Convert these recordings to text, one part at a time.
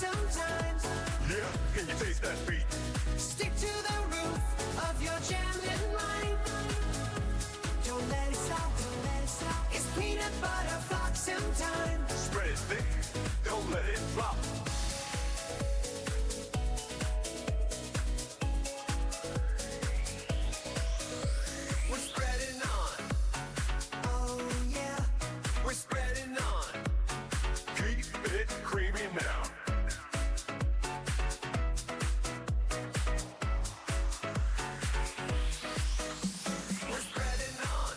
sometimes. Yeah, can you taste that beat? Stick to the roof of your jamming mind. Don't let it stop, don't let it stop. It's peanut butter Phlox'em time. Spread it thick, don't let it drop. We're spreading on, Oh yeah, we're spreading on. Keep it creamy now. We're spreading on,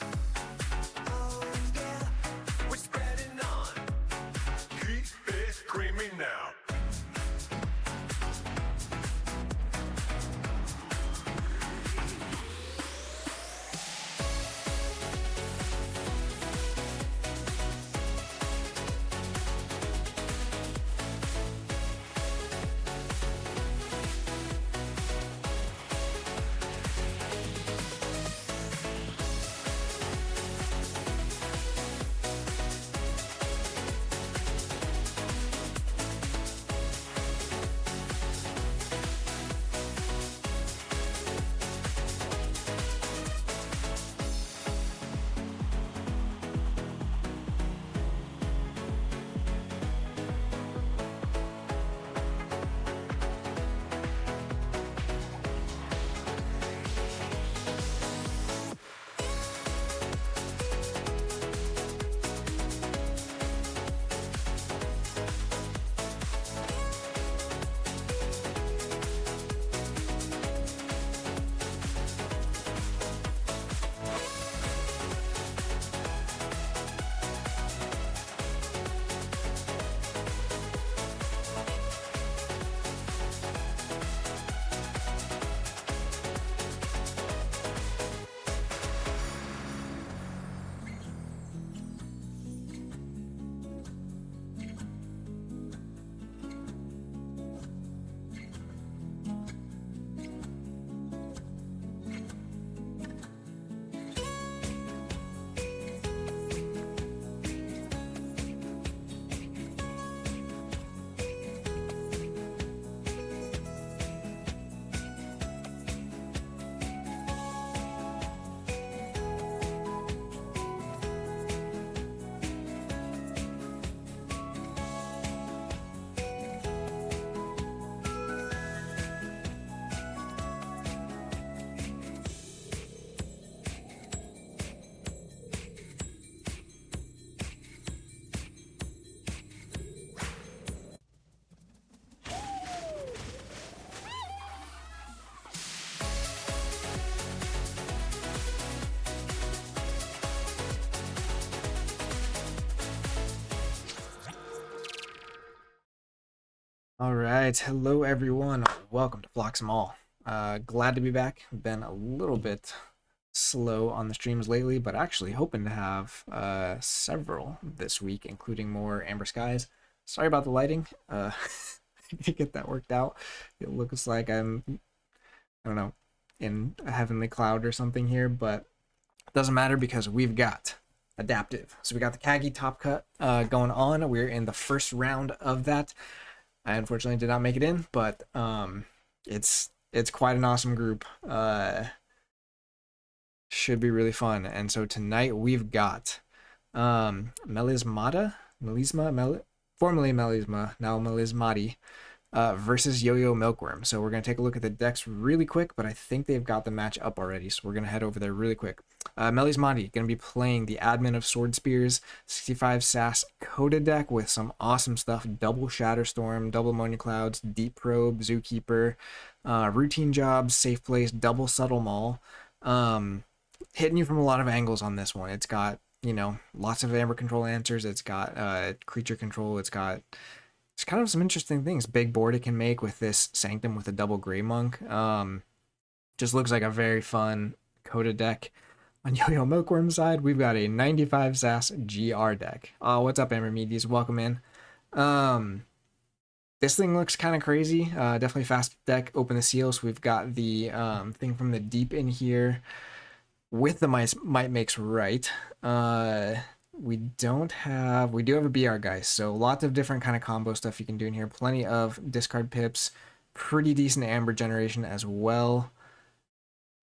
oh yeah. we're spreading on. Keep it creamy now. All right, hello everyone. Welcome to Phlox'em All. Glad to be back. Been a little bit slow on the streams lately, but actually hoping to have several this week, including more Amber Skies. Sorry about the lighting. To get that worked out. It looks like I don't know, in a heavenly cloud or something here, but it doesn't matter because we've got adaptive. So we got the KAGI top cut going on. We're in the first round of that. I unfortunately did not make it in, but it's quite an awesome group. Should be really fun. And so tonight we've got Melisma, formerly Melisma, now Melismati, versus YOYOMilkworm. So we're going to take a look at the decks really quick, but I think they've got the match up already, so we're going to head over there really quick. Melismati going to be playing the Admin of Sword Spears, 65 SAS CotA deck with some awesome stuff: double Shatterstorm, double Ammonia Clouds, Deep Probe, Zookeeper, Routine Jobs, Safe Place, double Subtle Maul. Hitting you from a lot of angles on this one. It's got, you know, lots of Amber control answers. It's got creature control. It's kind of some interesting things. Big board it can make with this Sanctum with a double Grey Monk. Just looks like a very fun CotA deck. On YOYOMilkworm's side, we've got a 95 SAS GR deck. What's up, Amber Meaties? Welcome in. This thing looks kind of crazy. Definitely fast deck. Open the seals. We've got the thing from the deep in here with the Might Makes Right. we do have a BR, guys. So lots of different kind of combo stuff you can do in here. Plenty of discard pips, pretty decent amber generation as well.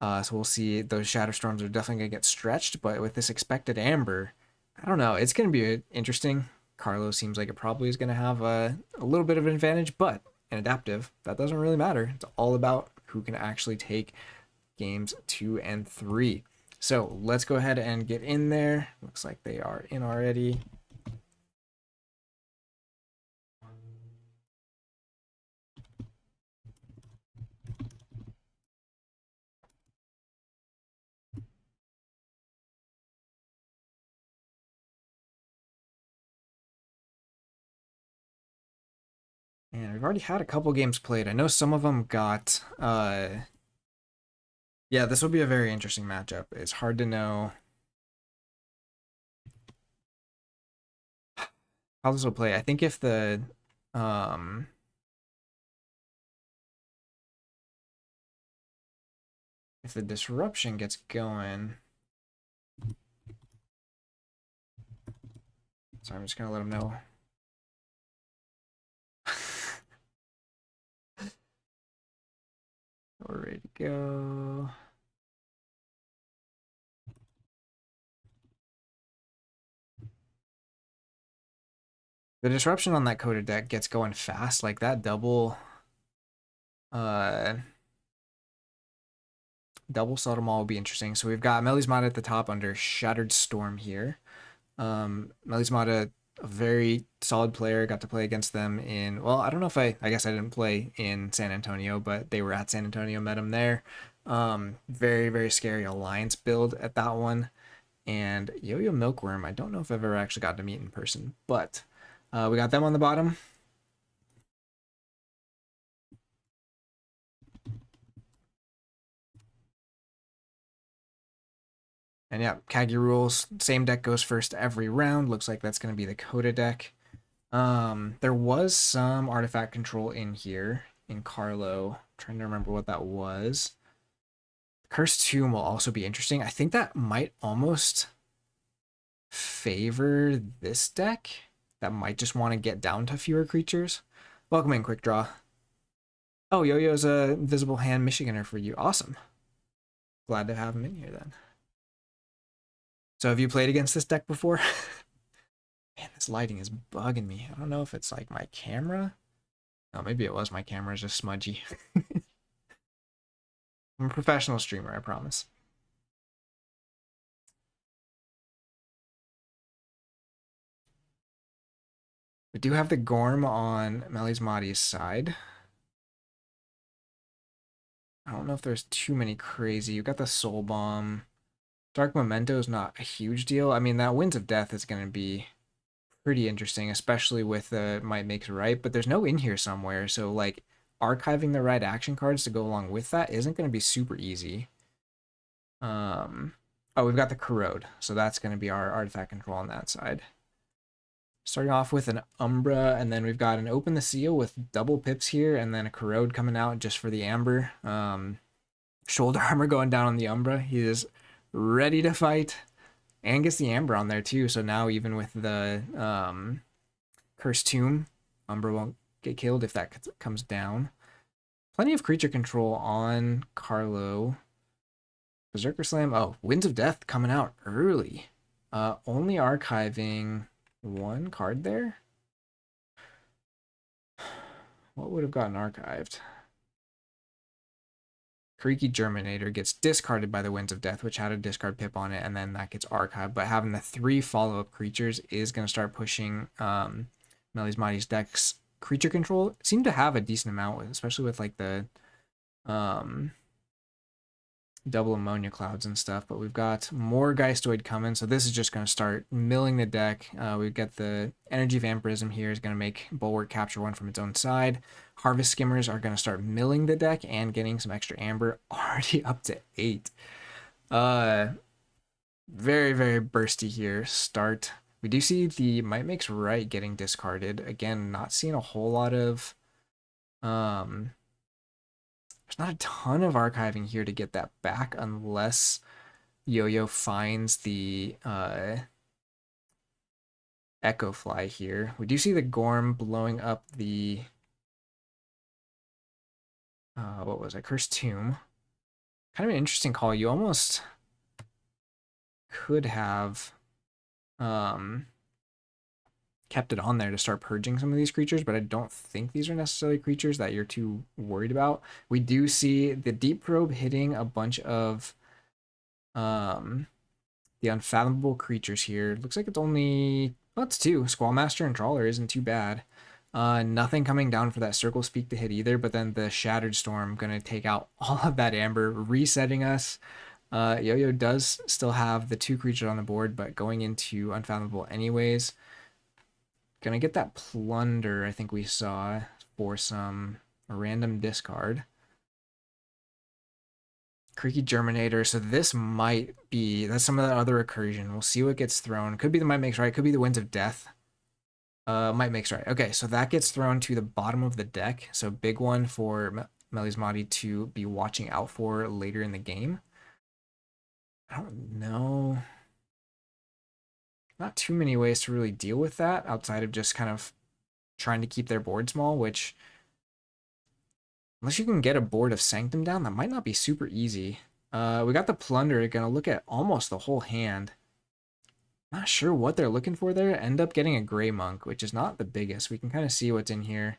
So we'll see. Those Shadow Storms are definitely going to get stretched, but with this expected amber, I don't know. It's going to be interesting. Carlo seems like it probably is going to have a little bit of an advantage, but an adaptive, that doesn't really matter. It's all about who can actually take games 2 and 3. So let's go ahead and get in there. Looks like they are in already. And we've already had a couple games played. I know some of them got yeah, this will be a very interesting matchup. It's hard to know how this will play. I think um if the disruption gets going. So I'm just gonna let him know. We're ready to go. The disruption on that CotA deck gets going fast, like that double subtle maul will be interesting. So we've got Melismati at the top under Shattered Storm here. Melismati, a very solid player, got to play against them in, well, I don't know if I guess I didn't play in San Antonio, but they were at San Antonio, met him there. Very, very scary alliance build at that one. And YOYOMilkworm, I don't know if I've ever actually got to meet in person, but we got them on the bottom. And yeah, KAGI rules. Same deck goes first every round. Looks like that's going to be the CotA deck. There was some artifact control in here in Carlo. I'm trying to remember what that was. Cursed Tomb will also be interesting. I think that might almost favor this deck. That might just want to get down to fewer creatures. Welcome in, Quick Draw. Oh, Yo-Yo's a Visible Hand Michiganer for you. Awesome. Glad to have him in here then. So have you played against this deck before? Man, this lighting is bugging me. I don't know if it's like my camera. Oh, maybe it was my camera. It's just smudgy. I'm a professional streamer, I promise. We do have the Gorm on Melismati's side. I don't know if there's too many crazy. You got the Soul Bomb. Dark Memento is not a huge deal. I mean, that Winds of Death is going to be pretty interesting, especially with the Might Makes Right, but there's no in here somewhere. So, like, archiving the right action cards to go along with that isn't going to be super easy. Oh, we've got the Corrode, so that's going to be our artifact control on that side. Starting off with an Umbra, and then we've got an Open the Seal with double pips here, and then a Corrode coming out just for the Amber. Shoulder armor going down on the Umbra. He is ready to fight, and gets the Amber on there too. So now even with the Cursed Tomb, Umbra won't get killed if that comes down. Plenty of creature control on Carlo. Berserker Slam. Oh, Winds of Death coming out early. Only archiving one card there. What would have gotten archived? Creaky Germinator gets discarded by the Winds of Death, which had a discard pip on it, and then that gets archived. But having the 3 follow-up creatures is going to start pushing Melismati's deck's creature control. It seemed to have a decent amount, especially with like the double ammonia clouds and stuff. But we've got more Geistoid coming, so this is just going to start milling the deck. We've got the Energy Vampirism here is going to make Bulwark capture one from its own side. Harvest Skimmers are going to start milling the deck and getting some extra amber, already up to 8. Very, very bursty here. Start. We do see the Might Makes Right getting discarded. Again, not seeing a whole lot of... there's not a ton of archiving here to get that back unless Yo-Yo finds the Echo Fly here. We do see the Gorm blowing up the what was it? Cursed Tomb. Kind of an interesting call. You almost could have kept it on there to start purging some of these creatures, but I don't think these are necessarily creatures that you're too worried about. We do see the Deep Probe hitting a bunch of the unfathomable creatures here. Looks like it's only, well, it's two. Squallmaster and Trawler isn't too bad. Nothing coming down for that Circle Speak to hit either, but then the Shattered Storm going to take out all of that Amber, resetting us. Yo-Yo does still have the two creatures on the board, but going into Unfathomable anyways. Gonna get that Plunder I think we saw for some random discard. Creaky Germinator, so this might be, that's some of the other recursion. We'll see what gets thrown. Could be the Might Makes Right, could be the Winds of Death. Might Makes Right. Okay, so that gets thrown to the bottom of the deck. So big one for Melismati to be watching out for later in the game. I don't know. Not too many ways to really deal with that outside of just kind of trying to keep their board small, which, unless you can get a board of Sanctum down, that might not be super easy. We got the Plunder, gonna look at almost the whole hand. Not sure what they're looking for there. End up getting a Gray Monk, which is not the biggest. We can kind of see what's in here.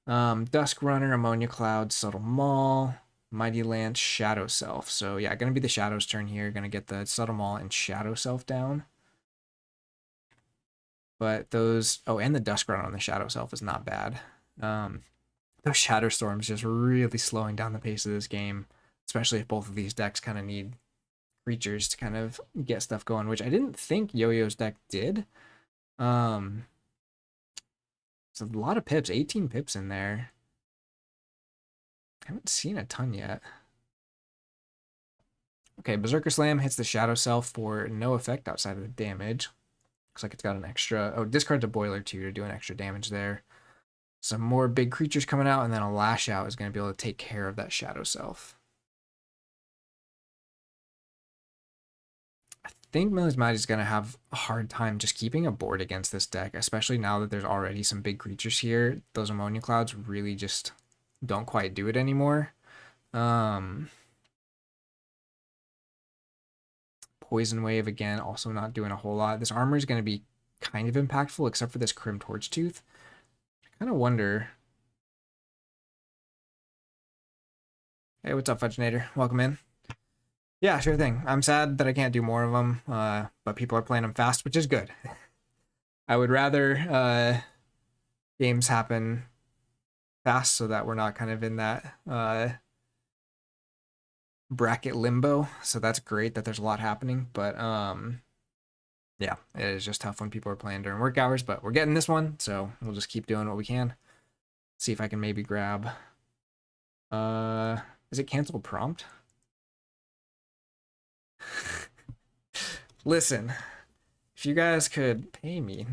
Dusk Runner, Ammonia Cloud, Subtle Maul, Mighty Lance, Shadow Self. So yeah, gonna be the Shadow's turn here. Gonna get the Subtle Maul and Shadow Self down. But those, oh, and the Dusk Runner on the Shadow Self is not bad. Those Shatter Storms just really slowing down the pace of this game, especially if both of these decks kind of need creatures to kind of get stuff going, which I didn't think Yo-Yo's deck did. It's a lot of pips, 18 pips in there. I haven't seen a ton yet. Okay, Berserker Slam hits the Shadow Self for no effect outside of the damage. Looks like it's got an extra, oh, discards a Boiler too to do an extra damage there. Some more big creatures coming out, and then a Lash Out is going to be able to take care of that Shadow Self. I think Melismati's going to have a hard time just keeping a board against this deck, especially now that there's already some big creatures here. Those Ammonia Clouds really just don't quite do it anymore. Poison Wave, again, also not doing a whole lot. This armor is going to be kind of impactful, except for this Crim Torch Tooth. I kind of wonder. Hey, what's up, Fudgenator? Welcome in. Yeah, sure thing. I'm sad that I can't do more of them, but people are playing them fast, which is good. I would rather games happen fast so that we're not kind of in that bracket limbo. So that's great that there's a lot happening, but yeah, it is just tough when people are playing during work hours, but we're getting this one, so we'll just keep doing what we can. See if I can maybe grab is it Cancel Prompt? Listen, if you guys could pay me.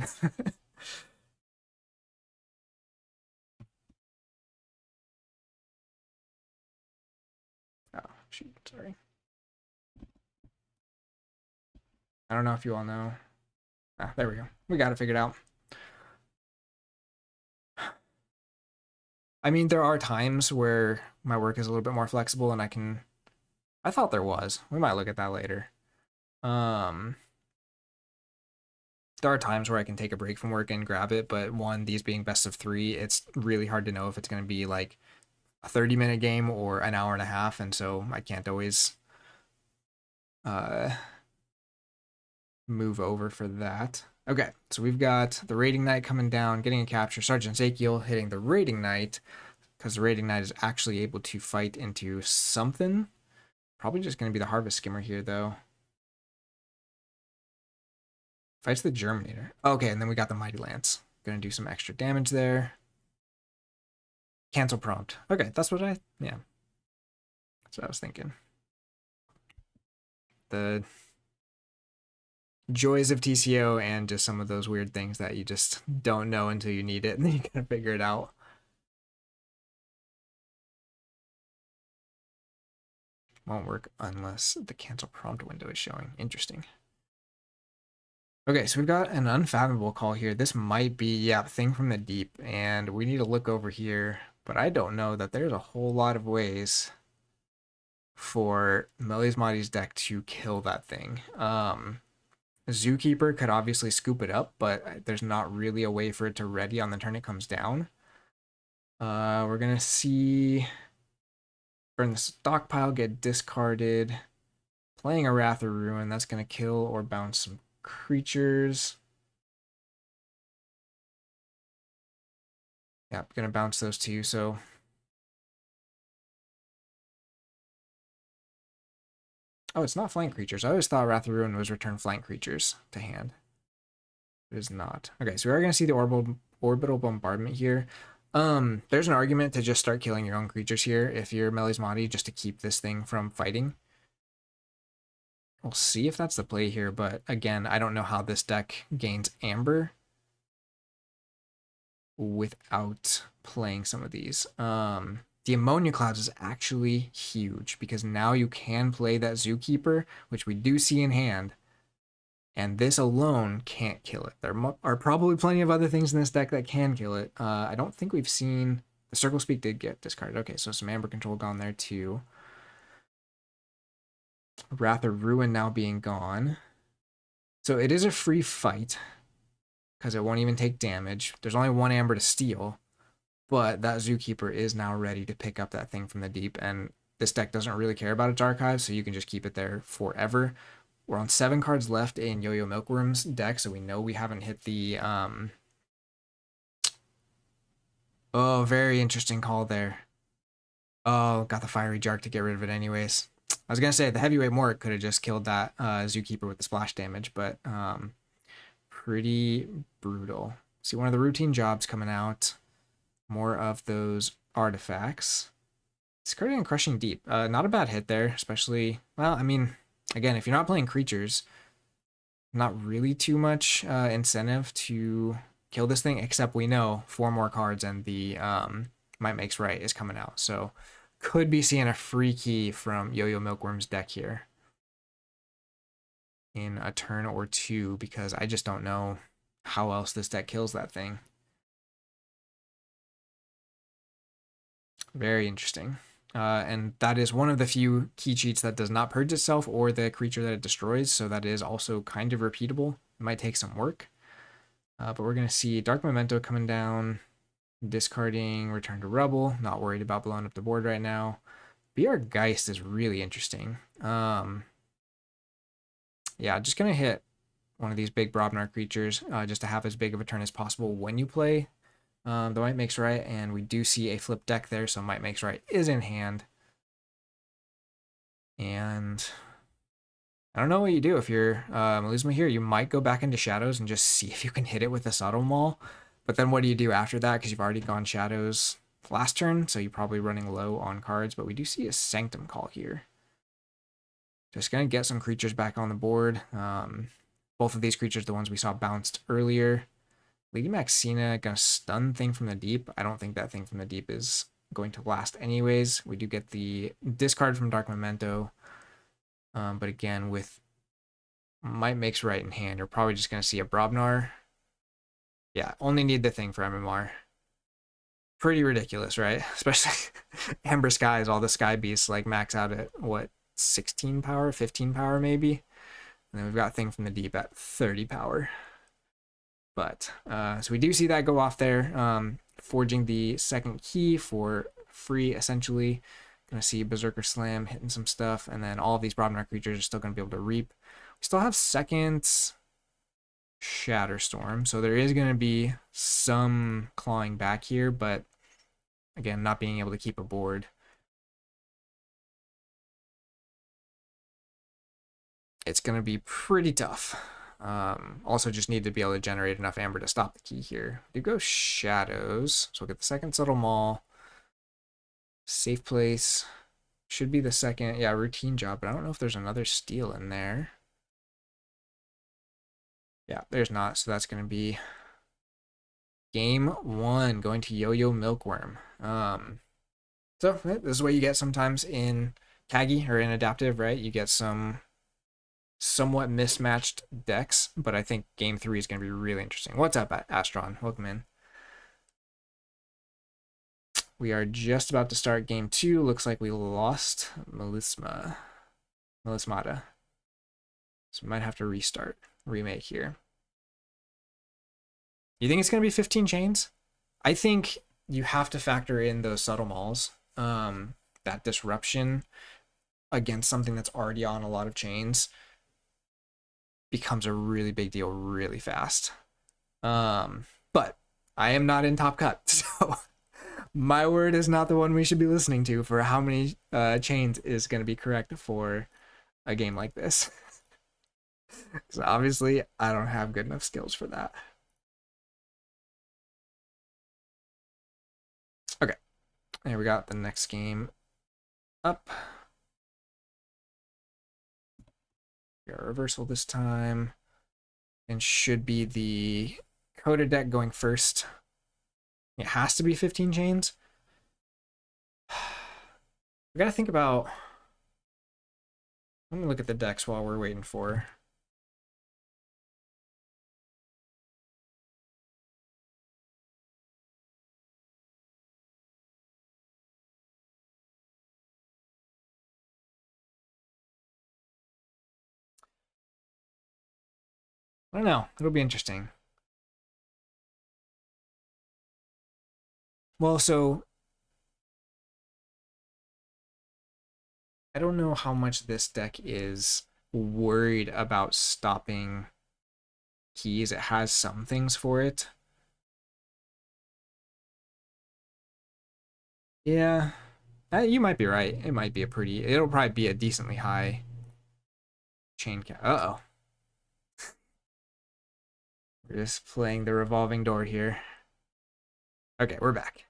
Oh, shoot, sorry. I don't know if you all know. Ah, there we go. We got it figured out. I mean, there are times where my work is a little bit more flexible and I thought there was. We might look at that later. There are times where I can take a break from work and grab it, but one, these being best of 3, it's really hard to know if it's going to be like a 30-minute game or an hour and a half, and so I can't always move over for that. Okay, so we've got the Raiding Knight coming down, getting a capture, Sergeant Ezekiel hitting the Raiding Knight, because the Raiding Knight is actually able to fight into something. Probably just going to be the Harvest Skimmer here, though. Fights the Germinator. Okay, and then we got the Mighty Lance. Gonna do some extra damage there. Cancel Prompt. Okay, that's what yeah. That's what I was thinking. The joys of TCO and just some of those weird things that you just don't know until you need it, and then you gotta figure it out. Won't work unless the Cancel Prompt window is showing. Interesting. Okay, so we've got an unfathomable call here. This might be, yeah, thing from the deep, and we need to look over here, but I don't know that there's a whole lot of ways for Melismati's deck to kill that thing. Zookeeper could obviously scoop it up, but there's not really a way for it to ready on the turn it comes down. We're gonna see burn the stockpile, get discarded. Playing a Wrath of Ruin, that's gonna kill or bounce some creatures. Yeah, gonna bounce those two, so oh, it's not flank creatures. I always thought Wrath of Ruin was return flank creatures to hand. It is not. Okay, so we are gonna see the orbital bombardment here. There's an argument to just start killing your own creatures here if you're Melismati, just to keep this thing from fighting. We'll see if that's the play here, but again, I don't know how this deck gains Amber without playing some of these. The Ammonia Clouds is actually huge because now you can play that Zookeeper, which we do see in hand, and this alone can't kill it. There are probably plenty of other things in this deck that can kill it. I don't think we've seen... The Circle Speak did get discarded. Okay, so some Amber Control gone there too. Wrath of Ruin now being gone. So it is a free fight because it won't even take damage. There's only one Amber to steal, but that Zookeeper is now ready to pick up that thing from the deep, and this deck doesn't really care about its archive, so you can just keep it there forever. We're on 7 cards left in YOYOMilkworm's deck, so we know we haven't hit the... Oh, very interesting call there. Oh, got the Fiery Jark to get rid of it anyways. I was going to say, the Heavyweight Mort could have just killed that Zookeeper with the splash damage, but pretty brutal. See, one of the routine jobs coming out. More of those artifacts. Discarding and Crushing Deep. Not a bad hit there, especially... Well, I mean, again, if you're not playing creatures, not really too much incentive to kill this thing, except we know 4 more cards and the Might Makes Right is coming out. So could be seeing a free key from YOYOMilkworm's deck here in a turn or two, because I just don't know how else this deck kills that thing. Very interesting. And that is one of the few key cheats that does not purge itself or the creature that it destroys, so that is also kind of repeatable. It might take some work. But we're going to see Dark Memento coming down, discarding Return to Rubble, not worried about blowing up the board right now. BR Geist is really interesting. Yeah, just going to hit one of these big Brobnar creatures just to have as big of a turn as possible when you play the Might Makes Right, and we do see a flip deck there, so Might Makes Right is in hand. And I don't know what you do if you're Melisma here. You might go back into Shadows and just see if you can hit it with a Subtle Maul. But then what do you do after that? Because you've already gone Shadows last turn, so you're probably running low on cards. But we do see a Sanctum call here. Just going to get some creatures back on the board. Both of these creatures, the ones we saw bounced earlier. Lady Maxina gonna stun Thing from the Deep. I don't think that Thing from the Deep is going to last anyways. We do get the discard from Dark Memento. But again, with Might Makes Right in hand, you're probably just gonna see a Brobnar. Yeah, only need the Thing for MMR. Pretty ridiculous, right? Especially Amber Skies, all the Sky Beasts like max out at what, 16 power, 15 power maybe? And then we've got Thing from the Deep at 30 power. But, so we do see that go off there. Forging the second key for free, essentially. Gonna see Berserker Slam hitting some stuff, and then all of these Brobnar creatures are still gonna be able to reap. We still have second Shatterstorm, so there is gonna be some clawing back here, but again, not being able to keep a board. It's gonna be pretty tough. Also just need to be able to generate enough Amber to stop the key here. We do go Shadows, so we'll get the second Subtle Maul. Safe Place should be the second, yeah, routine job, but I don't know if there's another steal in there. Yeah, there's not, so that's going to be game 1 going to YOYOMilkworm. So this is what you get sometimes in KAGI or in Adaptive, right? You get some somewhat mismatched decks, but I think game 3 is going to be really interesting. What's up, Astron? Welcome in. We are just about to start game 2. Looks like we lost Melismata. So we might have to remake here. You think it's going to be 15 chains? I think you have to factor in those subtle malls. That disruption against something that's already on a lot of chains becomes a really big deal really fast. But I am not in Top Cut, so my word is not the one we should be listening to for how many chains is going to be correct for a game like this. Because obviously, I don't have good enough skills for that. Okay, here we got the next game up. We got a reversal this time, and should be the CotA deck going first. It has to be 15 chains. We gotta think about. Let me look at the decks while we're waiting for. I don't know. It'll be interesting. Well, so I don't know how much this deck is worried about stopping keys. It has some things for it. Yeah, you might be right. It might be it'll probably be a decently high chain count. Uh-oh. We're just playing the revolving door here. Okay, we're back.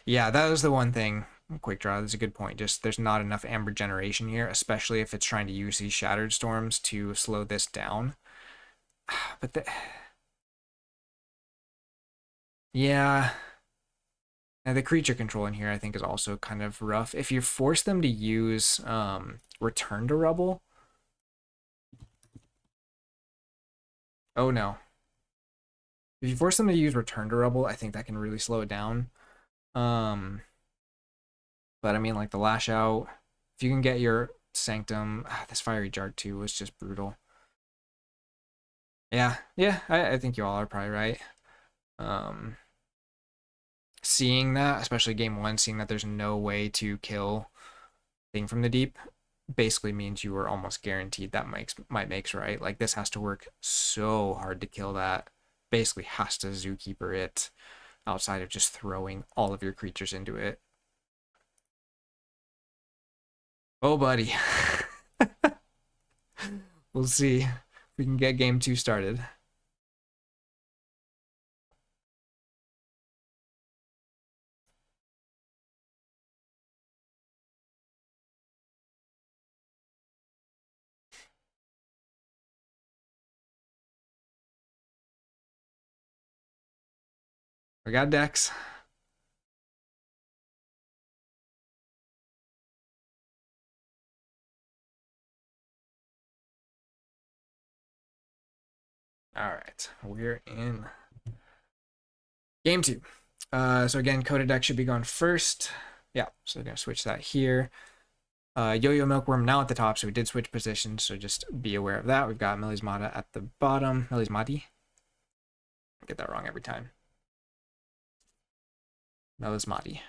Yeah, that was the one thing. Quick draw, that's a good point. Just there's not enough amber generation here, especially if it's trying to use these Shattered Storms to slow this down. But yeah. And the creature control in here, I think, is also kind of rough. If you force them to use Return to Rubble. Oh no. If you force them to use Return to Rubble, I think that can really slow it down. But I mean, like the Lash Out, if you can get your Sanctum, this Fiery Jar 2 was just brutal. Yeah, I think you all are probably right. Seeing that, especially game 1, seeing that there's no way to kill Thing from the Deep, basically means you are almost guaranteed that might makes right. Like this has to work so hard to kill that. Basically has to Zookeeper it outside of just throwing all of your creatures into it. Oh, buddy. We'll see if we can get game 2 started. We got decks. All right, we're in game 2. So again, CotA deck should be going first. Yeah, so we're gonna switch that here. YOYOMilkworm now at the top, so we did switch positions, so just be aware of that. We've got Melismati at the bottom. Melismati. I get that wrong every time. Melismati.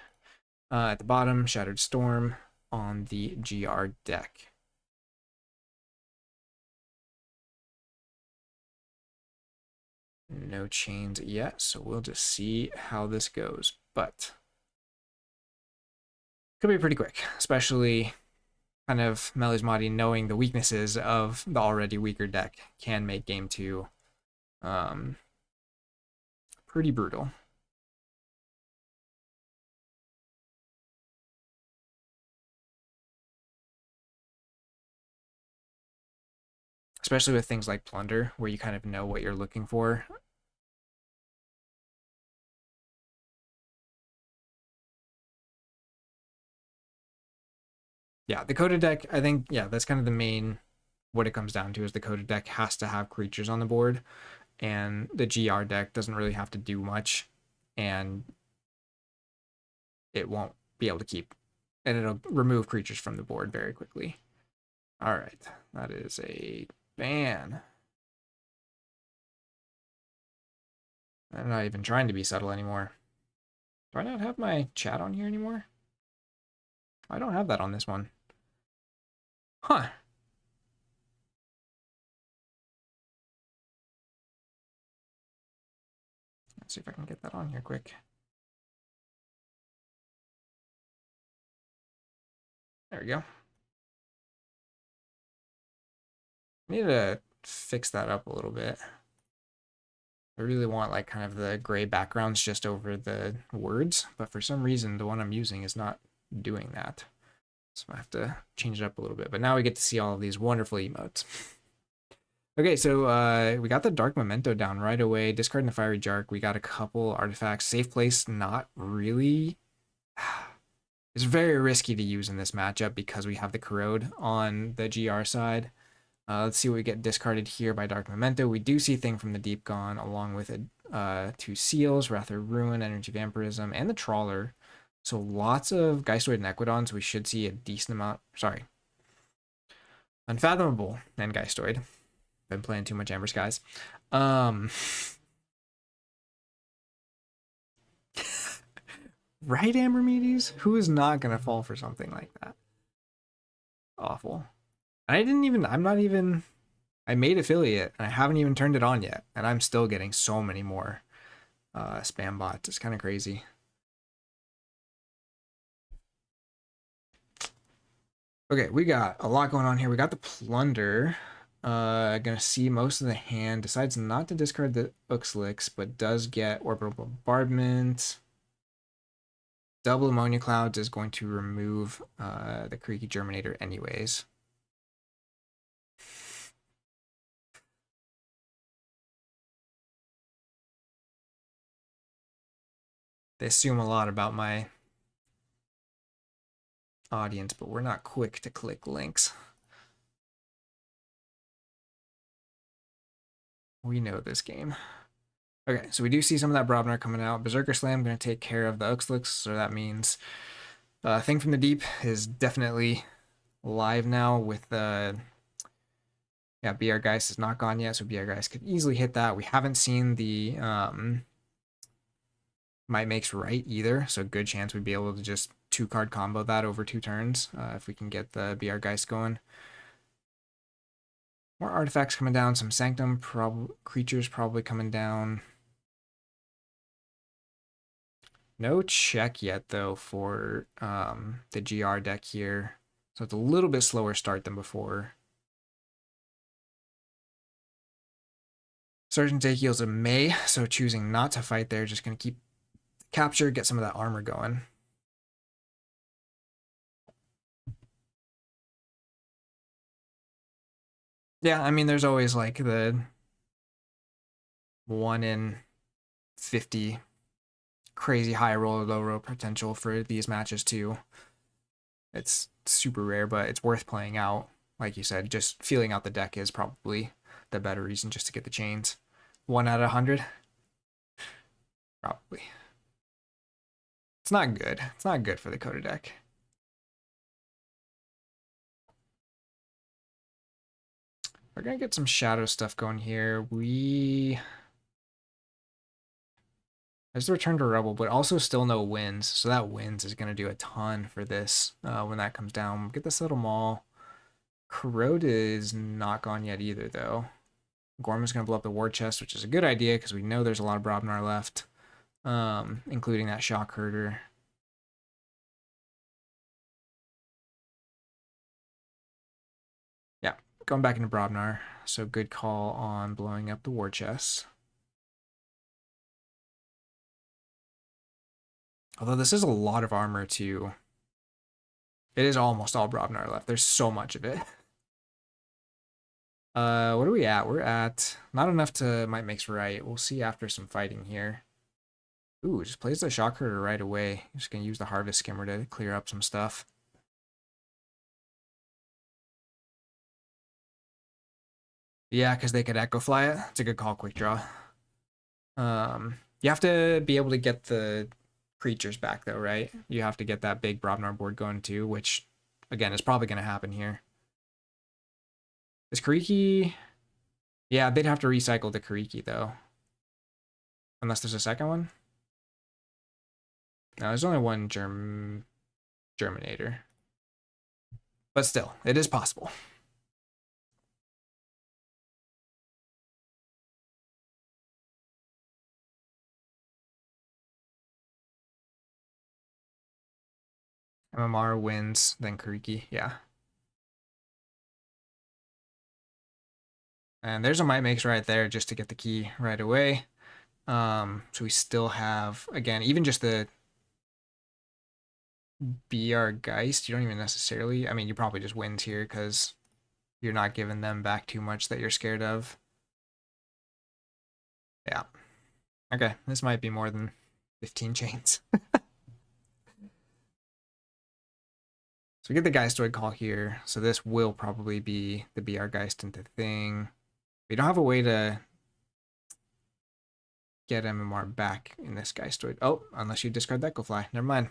At the bottom, Shattered Storm on the GR deck. No chains yet, so we'll just see how this goes. But could be pretty quick, especially kind of Melismati knowing the weaknesses of the already weaker deck can make game 2 pretty brutal. Especially with things like Plunder, where you kind of know what you're looking for. Yeah, the CotA deck, I think, yeah, that's kind of the main, what it comes down to is the CotA deck has to have creatures on the board, and the GR deck doesn't really have to do much, and it won't be able to keep, and it'll remove creatures from the board very quickly. All right, that is a ban. I'm not even trying to be subtle anymore. Do I not have my chat on here anymore? I don't have that on this one. Huh. Let's see if I can get that on here quick. There we go. I need to fix that up a little bit. I really want like kind of the gray backgrounds just over the words, but for some reason the one I'm using is not doing that. So I have to change it up a little bit. But now we get to see all of these wonderful emotes. Okay, so we got the Dark Memento down right away. Discarding the Fiery Jark. We got a couple artifacts. Safe Place, not really. It's very risky to use in this matchup because we have the Corrode on the GR side. Let's see what we get discarded here by Dark Memento. We do see Thing from the Deep gone, along with two Seals, Wrath of Ruin, Energy Vampirism, and the Trawler. So lots of Geistoid and Equidons. We should see a decent amount. Sorry. Unfathomable and Geistoid. Been playing too much Amber Skies. Right, Ambermedes? Who is not going to fall for something like that? Awful. I'm not even, I made affiliate and I haven't even turned it on yet. And I'm still getting so many more spam bots. It's kind of crazy. Okay, we got a lot going on here. We got the Plunder. Gonna see most of the hand. Decides not to discard the Uxlix, but does get Orbital Bombardment. Double Ammonia Clouds is going to remove the Creaky Germinator anyways. They assume a lot about my audience, but we're not quick to click links. We know this game. Okay, so we do see some of that Brobnar coming out. Berserker Slam going to take care of the Uxlix, so that means Thing from the Deep is definitely live now with the... yeah, BR Geist is not gone yet, so BR Geist could easily hit that. We haven't seen the Might Makes Right either, so good chance we'd be able to just 2-card combo that over 2 turns if we can get the BR Geist going. More artifacts coming down, some Sanctum creatures probably coming down. No check yet, though, for the GR deck here. So it's a little bit slower start than before. Sergeant Ezekiel's a May, so choosing not to fight there, just going to keep capture, get some of that armor going. Yeah, I mean, there's always like the 1 in 50 crazy high roll or low roll potential for these matches too. It's super rare, but it's worth playing out. Like you said, just feeling out the deck is probably the better reason just to get the chains. 1 out of 100? Probably. It's not good. It's not good for the CotA deck. We're going to get some shadow stuff going here. There's the Return to Rebel, but also still no wins. So that wins is going to do a ton for this when that comes down. Get this little Maul. Corrode is not gone yet either, though. Gorm is going to blow up the war chest, which is a good idea because we know there's a lot of Brobnar left, including that Shock Herder. Yeah, going back into Brobnar. So good call on blowing up the war chest. Although this is a lot of armor too. It is almost all Brobnar left. There's so much of it. What are we at? We're at not enough to Might Makes Right. We'll see after some fighting here. Ooh, just plays the Shock Herder right away. Just gonna use the Harvest Skimmer to clear up some stuff. Yeah, because they could echo fly it. It's a good call, quick draw. You have to be able to get the creatures back though, right? You have to get that big Brobnar board going too, which again is probably going to happen here. Is Kariki? Yeah, they'd have to recycle the Kariki though, unless there's a second one. No, there's only one Germinator, but still, it is possible. MMR wins, then Kariki, yeah. And there's a might makes right there just to get the key right away. So we still have, again, even just the BR Geist, you don't even necessarily, I mean, you probably just wins here because you're not giving them back too much that you're scared of. Yeah. Okay, this might be more than 15 chains. So we get the Geistoid call here. So this will probably be the BR Geist into thing. We don't have a way to get MMR back in this Geistoid. Oh, unless you discard that Echo Fly. Never mind.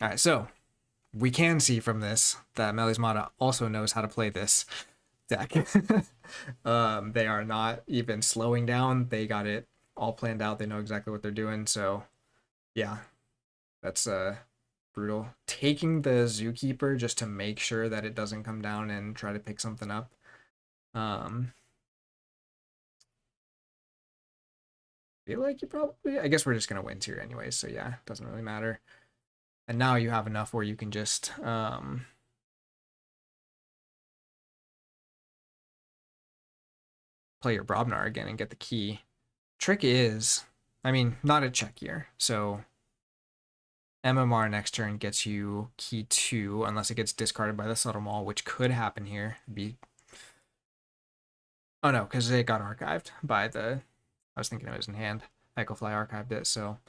All right, so we can see from this that Melismati also knows how to play this deck. They are not even slowing down. They got it all planned out. They know exactly what they're doing. So yeah, that's brutal. Taking the Zookeeper just to make sure that it doesn't come down and try to pick something up. Feel like you probably, I guess we're just gonna win here anyways, so yeah, doesn't really matter. And now you have enough where you can just play your Brobnar again and get the key. Trick is, I mean, not a check here, so MMR next turn gets you key 2 unless it gets discarded by the Subtle Maul, which could happen here. Oh no, because it got archived by the, I was thinking it was in hand. Echo Fly archived it, so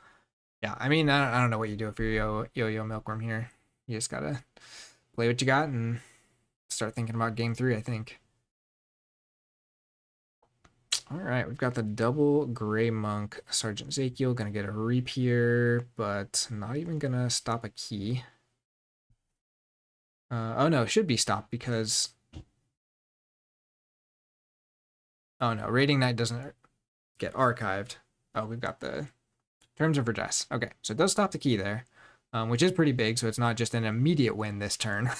yeah, I mean, I don't know what you do if you're YOYOMilkworm here. You just gotta play what you got and start thinking about game 3, I think. All right, we've got the double Gray Monk Sergeant Ezekiel. Gonna get a Reap here, but not even gonna stop a key. Oh no, should be stopped because... Oh no, Raiding Knight doesn't get archived. Oh, we've got the Terms of Redress. Okay, so it does stop the key there, which is pretty big, so it's not just an immediate win this turn.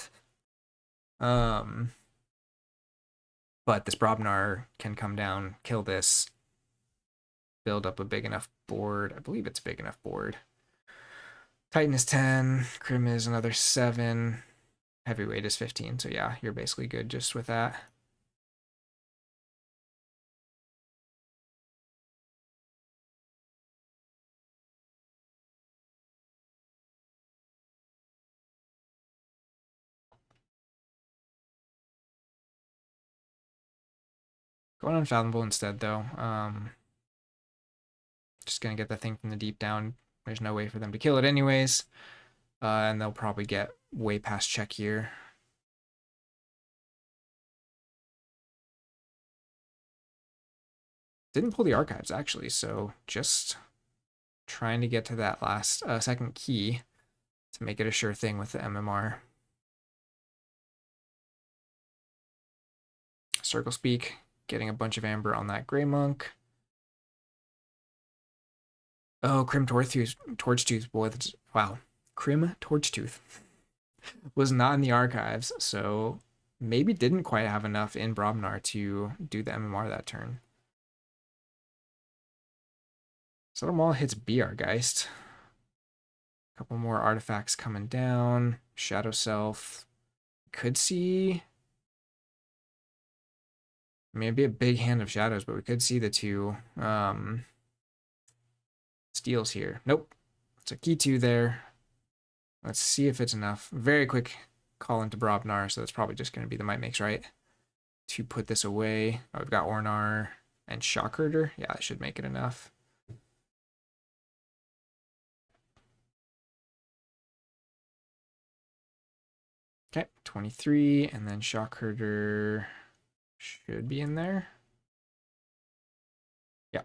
But this Brobnar can come down, kill this, build up a big enough board. I believe it's a big enough board. Titan is 10, Crim is another 7, Heavyweight is 15, so yeah, you're basically good just with that. Going Unfathomable instead, though. Just gonna get the thing from the deep down. There's no way for them to kill it anyways. And they'll probably get way past check here. Didn't pull the archives, actually, so just trying to get to that last second key to make it a sure thing with the MMR. Circle Speak, getting a bunch of amber on that Gray Monk. Oh, Crim Torchtooth was, wow. Crim Torchtooth was not in the archives, so maybe didn't quite have enough in Brobnar to do the MMR that turn. Subtle Maul hits BR Geist. A couple more artifacts coming down. Shadow Self. Could see maybe a big hand of shadows, but we could see the two steals here. Nope. It's a key 2 there. Let's see if it's enough. Very quick call into Brobnar, so that's probably just going to be the might makes right to put this away. Oh, we've got Ornar and Shockherder. Yeah, that should make it enough. Okay, 23, and then Shock Herder should be in there. Yeah.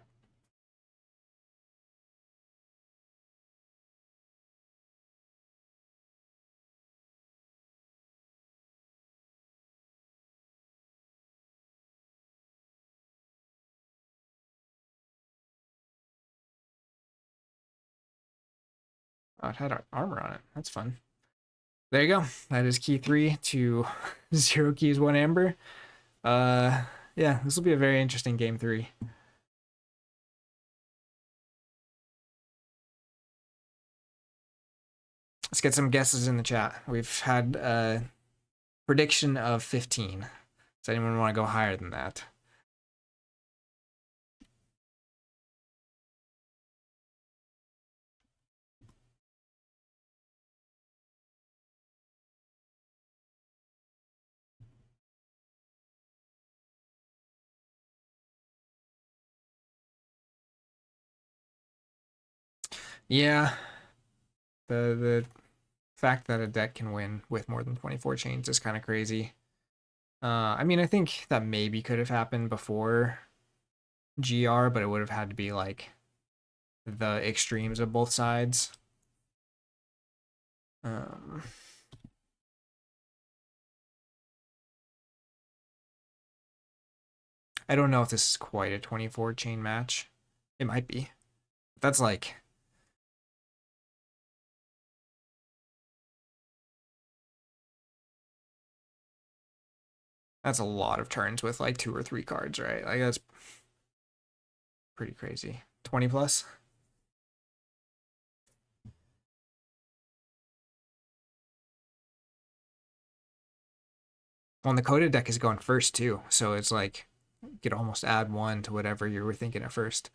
Oh, it had armor on it. That's fun. There you go. That is key 3 to 0 keys, 1 amber. Yeah, this will be a very interesting game 3. Let's get some guesses in the chat. We've had a prediction of 15. Does anyone want to go higher than that? Yeah, the fact that a deck can win with more than 24 chains is kind of crazy. I mean, I think that maybe could have happened before GR, but it would have had to be like the extremes of both sides. I don't know if this is quite a 24 chain match. It might be. That's like that's a lot of turns with like 2 or 3 cards, right? Like that's pretty crazy. 20 plus. Well, and the CotA deck is going first too, so it's like you could almost add 1 to whatever you were thinking at first.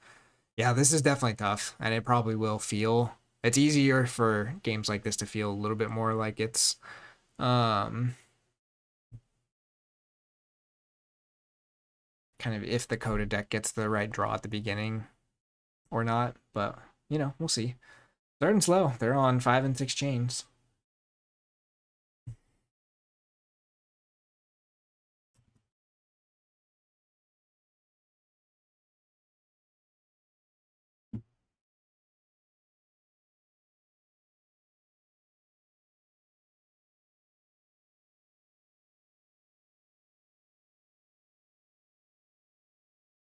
Yeah, this is definitely tough, and it probably will feel. It's easier for games like this to feel a little bit more like it's kind of if the CotA deck gets the right draw at the beginning or not, but you know, we'll see. Starting slow. They're on 5 and 6 chains.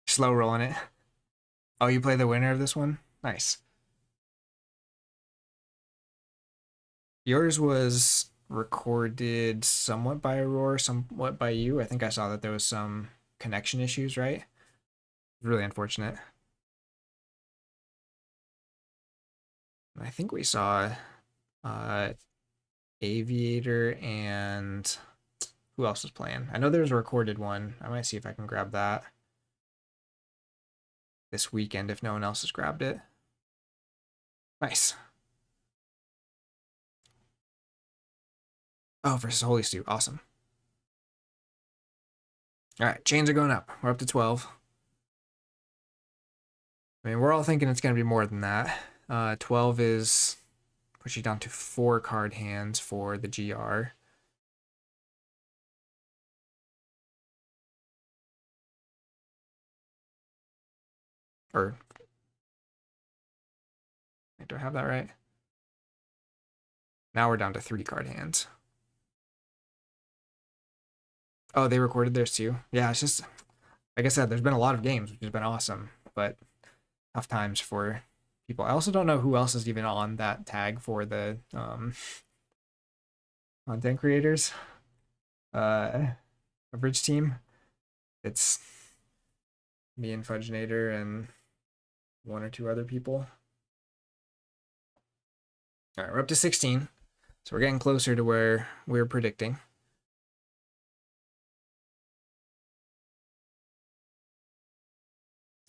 Slow rolling it. Oh, you play the winner of this one? Nice. Yours was recorded somewhat by Aurora, somewhat by you. I think I saw that there was some connection issues, right? Really unfortunate. I think we saw uh Aviator and who else was playing? I know there was a recorded one. I might see if I can grab that this weekend if no one else has grabbed it. Nice. Oh, versus Holy Stew. Awesome. All right, chains are going up. We're up to 12. I mean, we're all thinking it's going to be more than that. 12 is push you down to 4 card hands for the GR. Or, do I have that right? Now we're down to 3 card hands. Oh, they recorded theirs too. Yeah, it's just, like I said, there's been a lot of games, which has been awesome, but tough times for people. I also don't know who else is even on that tag for the content creators coverage team. It's me and Fudgenator and 1 or 2 other people. All right, we're up to 16. So we're getting closer to where we were predicting.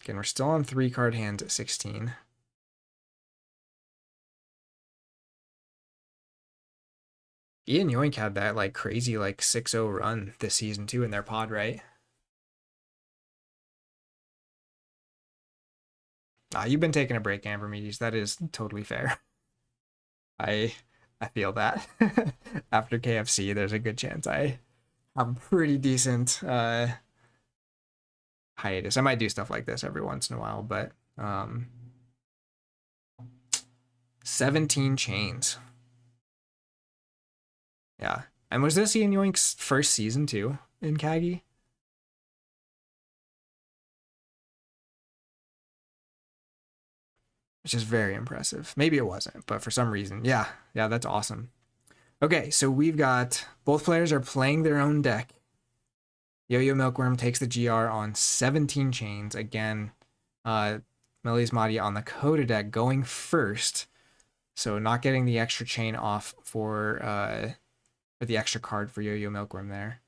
Again, we're still on 3 card hands at 16. Ian Yoink had that like crazy like 6-0 run this season too in their pod, right? You've been taking a break, Amber Meaties. That is totally fair. I I feel that. After KFC, there's a good chance I have a pretty decent hiatus. I might do stuff like this every once in a while, but 17 chains. Yeah. And was this Ian Yoink's first season too in KAGI? Which is very impressive. Maybe it wasn't, but for some reason, yeah, that's awesome. Okay, so we've got both players are playing their own deck. YOYOMilkworm takes the GR on 17 chains. Again, Melismati on the CotA deck going first. So not getting the extra chain off for the extra card for YOYOMilkworm there.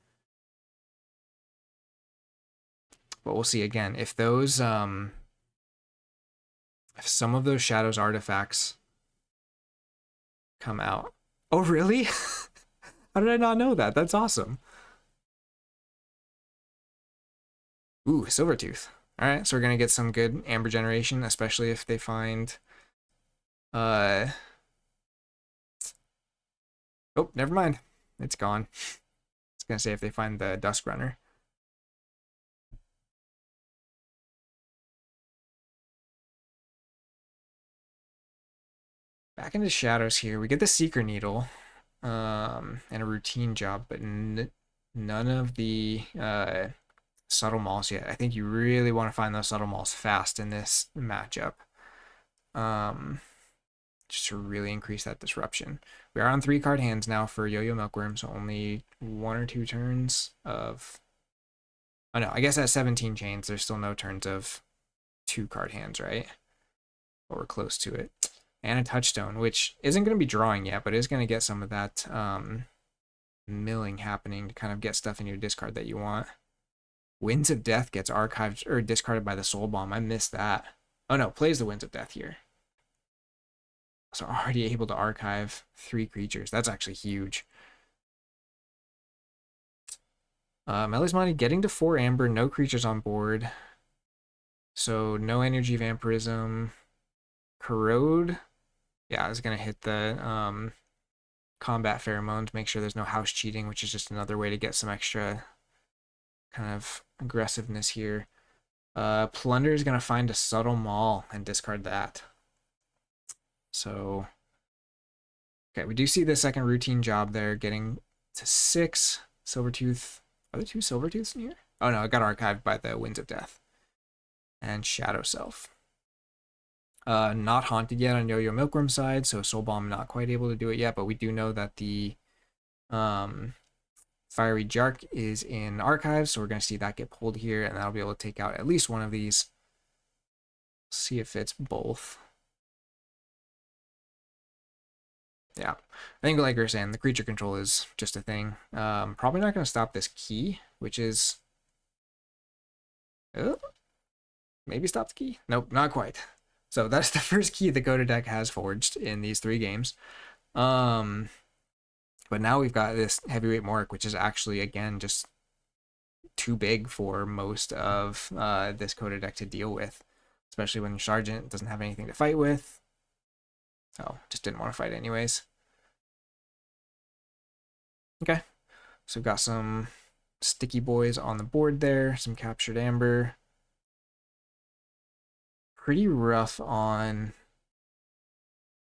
But we'll see again if those if some of those Shadows artifacts come out. Oh really? How did I not know that? That's awesome. Ooh, Silvertooth. All right, so we're gonna get some good amber generation, especially if they find oh, never mind. It's gone. I was gonna say if they find the Dusk Runner. Back into Shadows here. We get the Seeker Needle and a routine job, but none of the subtle malls yet. I think you really want to find those subtle malls fast in this matchup. Just to really increase that disruption. We are on 3-card hands now for YOYOMilkworm, so only 1 or 2 turns of... Oh no, I guess at 17 chains, there's still no turns of 2-card hands, right? But we're close to it. And a Touchstone, which isn't going to be drawing yet, but is going to get some of that milling happening to kind of get stuff in your discard that you want. Winds of Death gets archived or discarded by the Soul Bomb. I missed that. Oh no, plays the Winds of Death here. So already able to archive 3 creatures. That's actually huge. Melismati getting to 4 amber, no creatures on board. So no energy vampirism. Corrode. Yeah, I was going to hit the combat pheromones, make sure there's no house cheating, which is just another way to get some extra kind of aggressiveness here. Plunder is going to find a subtle maul and discard that. So, okay, we do see the second routine job there, getting to 6. Silvertooth. Are there 2 Silvertooths in here? Oh no, it got archived by the Winds of Death. And Shadow Self. Not haunted yet on YOYOMilkworm's side, so Soul Bomb not quite able to do it yet, but we do know that the Fiery Jark is in archives, so we're going to see that get pulled here, and that'll be able to take out at least one of these. See if it's both. Yeah, I think like you're saying, the creature control is just a thing. Probably not going to stop this key, which is... Oh, maybe stop the key? Nope, not quite. So that's the first key the CotA deck has forged in these 3 games. But now we've got this Heavyweight Mork, which is actually, again, just too big for most of this CotA deck to deal with. Especially when your Sergeant doesn't have anything to fight with. Oh, just didn't want to fight anyways. Okay, so we've got some sticky boys on the board there, some captured amber. Pretty rough on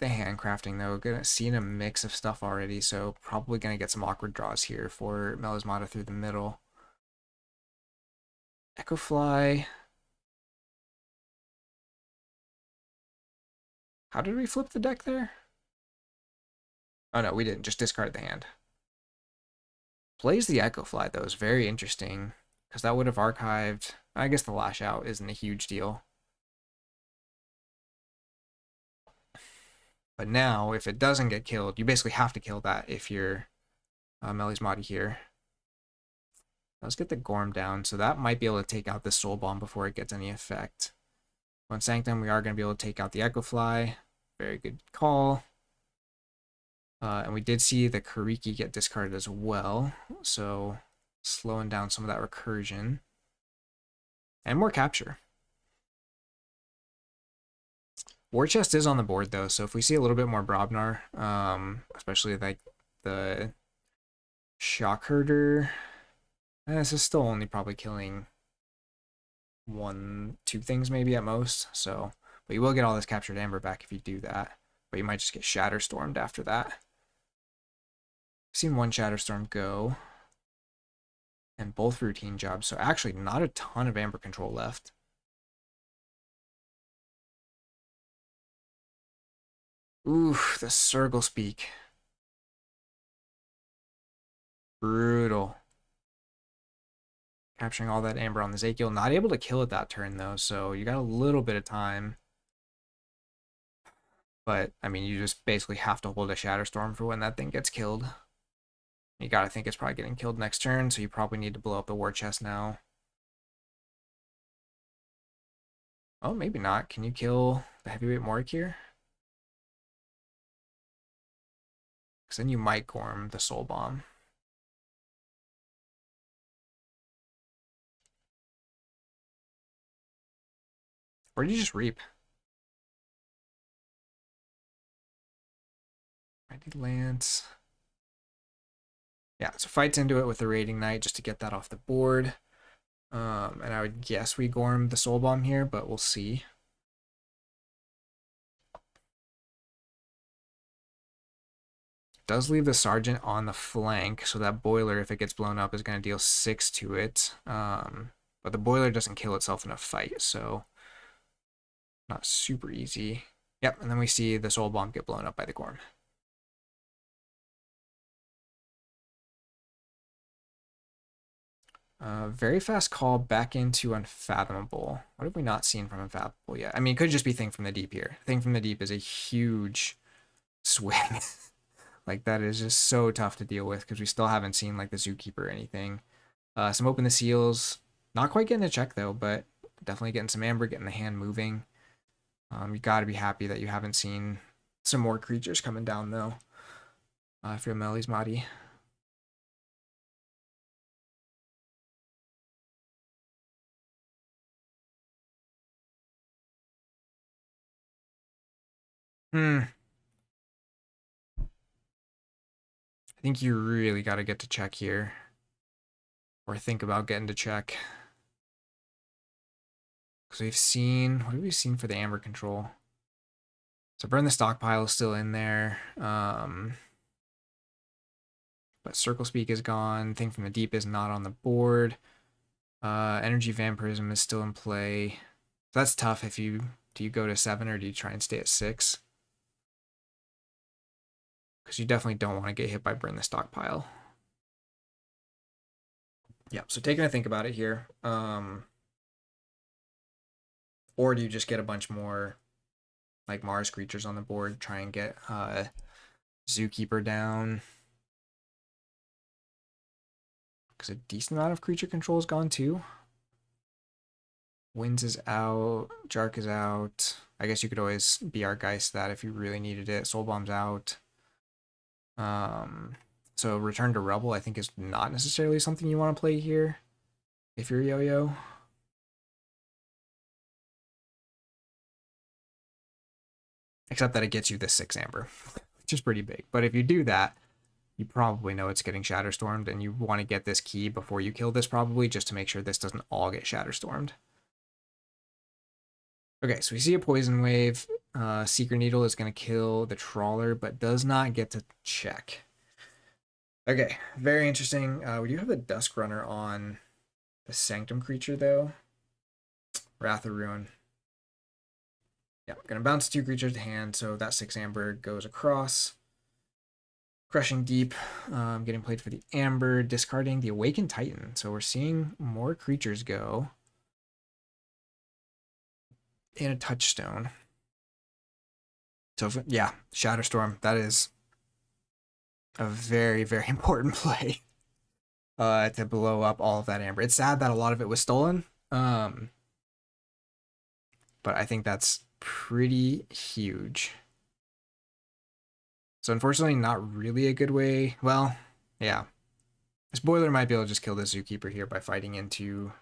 the handcrafting though. Gonna see a mix of stuff already, so probably gonna get some awkward draws here for Melismati through the middle. Echo Fly. How did we flip the deck there? Oh no, we didn't. Just discard the hand. Plays the Echo Fly though is very interesting because that would have archived. I guess the Lash Out isn't a huge deal. But now, if it doesn't get killed, you basically have to kill that if you're Melismati here. Let's get the Gorm down, so that might be able to take out the Soul Bomb before it gets any effect. On Sanctum, we are going to be able to take out the Echo Fly. Very good call. And we did see the Kariki get discarded as well, so slowing down some of that recursion. And more capture. War chest is on the board though, so if we see a little bit more Brobnar, especially like the shock herder, this is still only probably killing 1-2 things maybe at most. So, but you will get all this captured amber back if you do that. But you might just get Shatterstormed after that. I've seen one Shatterstorm go, and both routine jobs. So actually, not a ton of amber control left. Oof, the circle speak. Brutal. Capturing all that amber on the Zakiel. Not able to kill it that turn, though, so you got a little bit of time. But, I mean, you just basically have to hold a Shatterstorm for when that thing gets killed. You gotta think it's probably getting killed next turn, so you probably need to blow up the war chest now. Oh, maybe not. Can you kill the heavyweight Morik here? Because then you might Gorm the Soul Bomb. Or do you just reap? Mighty Lance. Yeah, so fights into it with the Raiding Knight just to get that off the board. And I would guess we Gorm the Soul Bomb here, but we'll see. Does leave the Sergeant on the flank, so that Boiler, if it gets blown up, is going to deal 6 to it. But the Boiler doesn't kill itself in a fight, so not super easy. Yep, and then we see the Soul Bomb get blown up by the Gorm. Very fast call back into Unfathomable. What have we not seen from Unfathomable yet? I mean, it could just be Thing from the Deep here. Thing from the Deep is a huge swing. Like, that is just so tough to deal with because we still haven't seen, like, the Zookeeper or anything. Some Open the Seals. Not quite getting a check, though, but definitely getting some Amber, getting the hand moving. You got to be happy that you haven't seen some more creatures coming down, though. If you're Melismati. I think you really got to get to check here. Or think about getting to check. Because we've seen... What have we seen for the Amber control? So Burn the Stockpile is still in there. But Circle Speak is gone. Thing from the Deep is not on the board. Energy Vampirism is still in play. So that's tough if you... Do you go to 7 or do you try and stay at 6? Because you definitely don't want to get hit by Burn the Stockpile. Yeah, so taking a think about it here. Or do you just get a bunch more like Mars creatures on the board, try and get Zookeeper down? Because a decent amount of creature control is gone too. Winds is out, Jark is out. I guess you could always BR Geist that if you really needed it. Soul Bomb's out. So Return to Rebel I think is not necessarily something you want to play here if you're Yo-Yo. Except that it gets you the 6 Amber, which is pretty big. But if you do that, you probably know it's getting Shatterstormed, and you want to get this key before you kill this probably, just to make sure this doesn't all get Shatterstormed. Okay, so we see a Poison Wave. Seeker Needle is going to kill the Trawler, but does not get to check. Okay, very interesting. We do have a Dusk Runner on the Sanctum creature, though. Wrath of Ruin. Yeah, I'm going to bounce 2 creatures to hand, so that 6 Amber goes across. Crushing Deep, getting played for the Amber, discarding the Awakened Titan. So we're seeing more creatures go. And a Touchstone. So, yeah, Shatterstorm, that is a very, very important play to blow up all of that Amber. It's sad that a lot of it was stolen, but I think that's pretty huge. So unfortunately, not really a good way. Well, yeah. This Boiler might be able to just kill this Zookeeper here by fighting into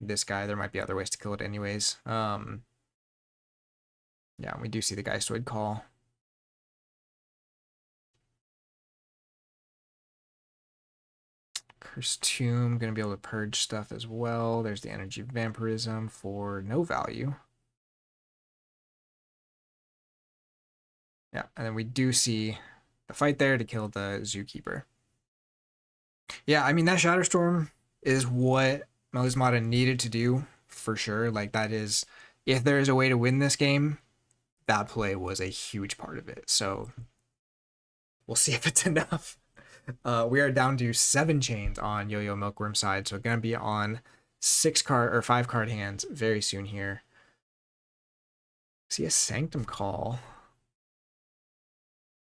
this guy. There might be other ways to kill it anyways. Yeah, Yeah, we do see the Geistoid call. Cursed Tomb, gonna be able to purge stuff as well. There's the Energy Vampirism for no value. Yeah, and then we do see the fight there to kill the Zookeeper. Yeah, I mean, that Shatterstorm is what Melismati needed to do for sure. Like, that is, if there is a way to win this game, that play was a huge part of it. So we'll see if it's enough. We are down to 7 chains on YOYOMilkworm side, so gonna be on 6 card or 5 card hands very soon here. See a Sanctum call.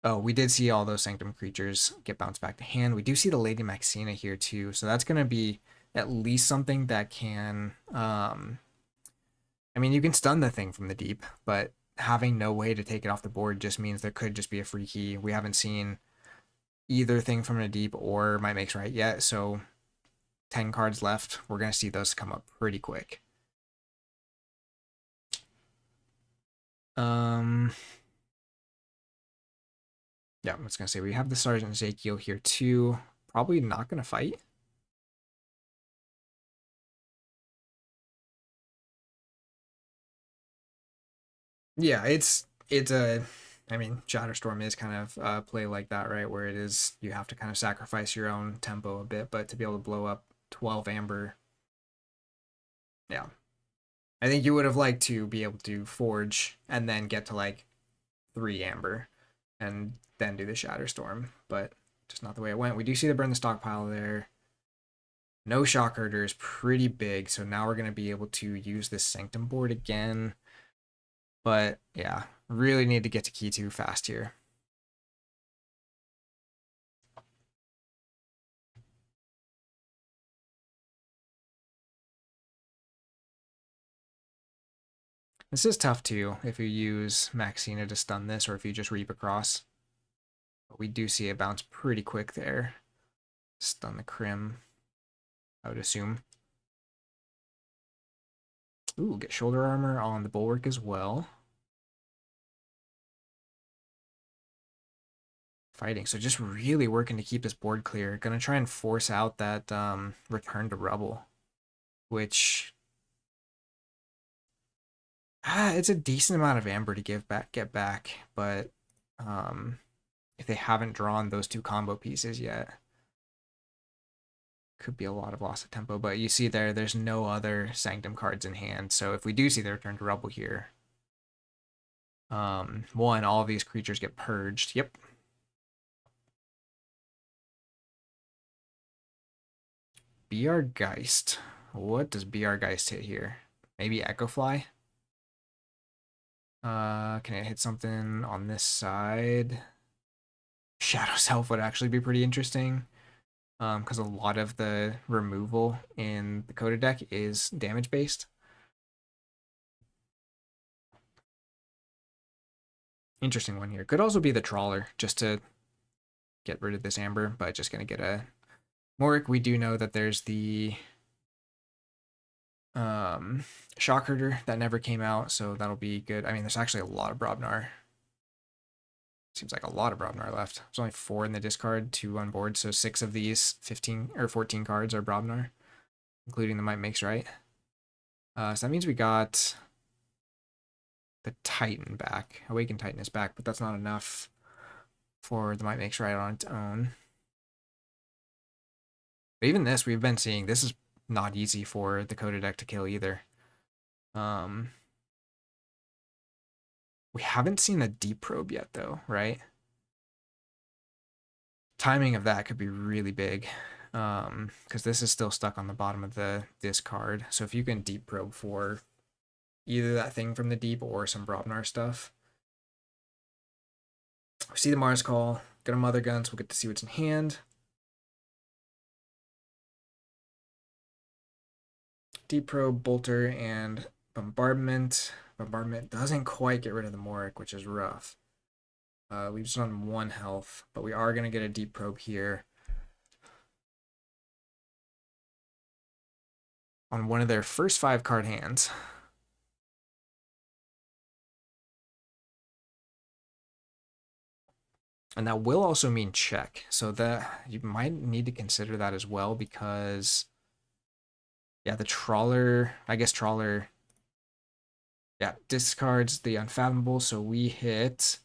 Oh, we did see all those Sanctum creatures get bounced back to hand. We do see the Lady Maxina here too, so that's gonna be at least something that can. I mean, you can stun the thing from the deep, but having no way to take it off the board just means there could just be a free key. We haven't seen either thing from the deep or Might Makes Right yet, so 10 cards left. We're going to see those come up pretty quick. Yeah, I was going to say we have the Sergeant Ezekiel here too. Probably not going to fight. Yeah, it's a, I mean, Shatterstorm is kind of a play like that, right? Where it is, you have to kind of sacrifice your own tempo a bit, but to be able to blow up 12 Amber, yeah. I think you would have liked to be able to forge and then get to like 3 Amber and then do the Shatterstorm, but just not the way it went. We do see the burn the stockpile there. No Shock Herder is pretty big, so now we're going to be able to use this Sanctum board again. But yeah, really need to get to key 2 fast here. This is tough too if you use Maxina to stun this or if you just reap across. But we do see it bounce pretty quick there. Stun the Crim, I would assume. Ooh, get shoulder armor on the Bulwark as well. Fighting, so just really working to keep this board clear. Gonna try and force out that return to rubble, which it's a decent amount of amber to get back, but if they haven't drawn those 2 combo pieces yet, could be a lot of loss of tempo. But you see there's no other Sanctum cards in hand, so if we do see the return to rubble here, one, all of these creatures get purged. Yep. BR Geist. What does BR Geist hit here? Maybe Echo Fly? Can it hit something on this side? Shadow Self would actually be pretty interesting. Because a lot of the removal in the CotA deck is damage based. Interesting one here. Could also be the Trawler, just to get rid of this Amber, but just gonna get a Morik. We do know that there's the Shock Herder that never came out, so that'll be good. I mean, there's actually a lot of Brobnar. Seems like a lot of Brobnar left. There's only 4 in the discard, 2 on board, so 6 of these 15 or 14 cards are Brobnar, including the Might Makes Right. So that means we got the Titan back. Awakened Titan is back, but that's not enough for the Might Makes Right on its own. But even this, we've been seeing, this is not easy for the CotA deck to kill either. We haven't seen the Deep Probe yet, though, right? Timing of that could be really big, because this is still stuck on the bottom of the discard. So if you can Deep Probe for either that thing from the deep or some Brobnar stuff. We see the Mars Call, get a Mother Gun, so we'll get to see what's in hand. Deep Probe, Bolter, and Bombardment. Bombardment doesn't quite get rid of the Morik, which is rough. Leaves us on 1 health, but we are going to get a Deep Probe here. On one of their first 5 card hands. And that will also mean check. So that you might need to consider that as well because, yeah, the trawler, I guess trawler, yeah, discards the unfathomable. So we hit,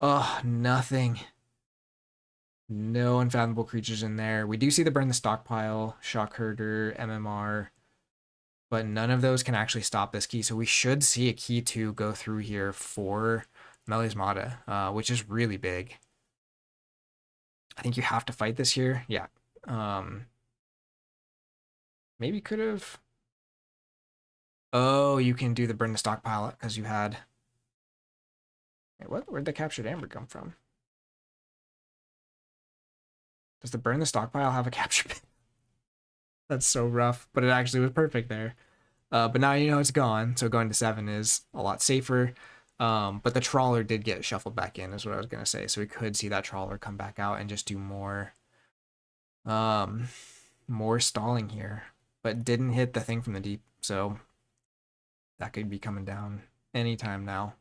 oh, nothing. No unfathomable creatures in there. We do see the burn the stockpile, shock herder, MMR, but none of those can actually stop this key. So we should see a key 2 go through here for Melismati, which is really big. I think you have to fight this here. Yeah. Maybe could have. Oh, you can do the burn the stockpile because you had. Wait, what? Where'd the captured amber come from? Does the burn the stockpile have a capture pin? That's so rough, but it actually was perfect there. But now you know it's gone, so going to 7 is a lot safer. But the trawler did get shuffled back in, is what I was gonna say. So we could see that trawler come back out and just do more, more stalling here, but didn't hit the thing from the deep. So that could be coming down anytime now.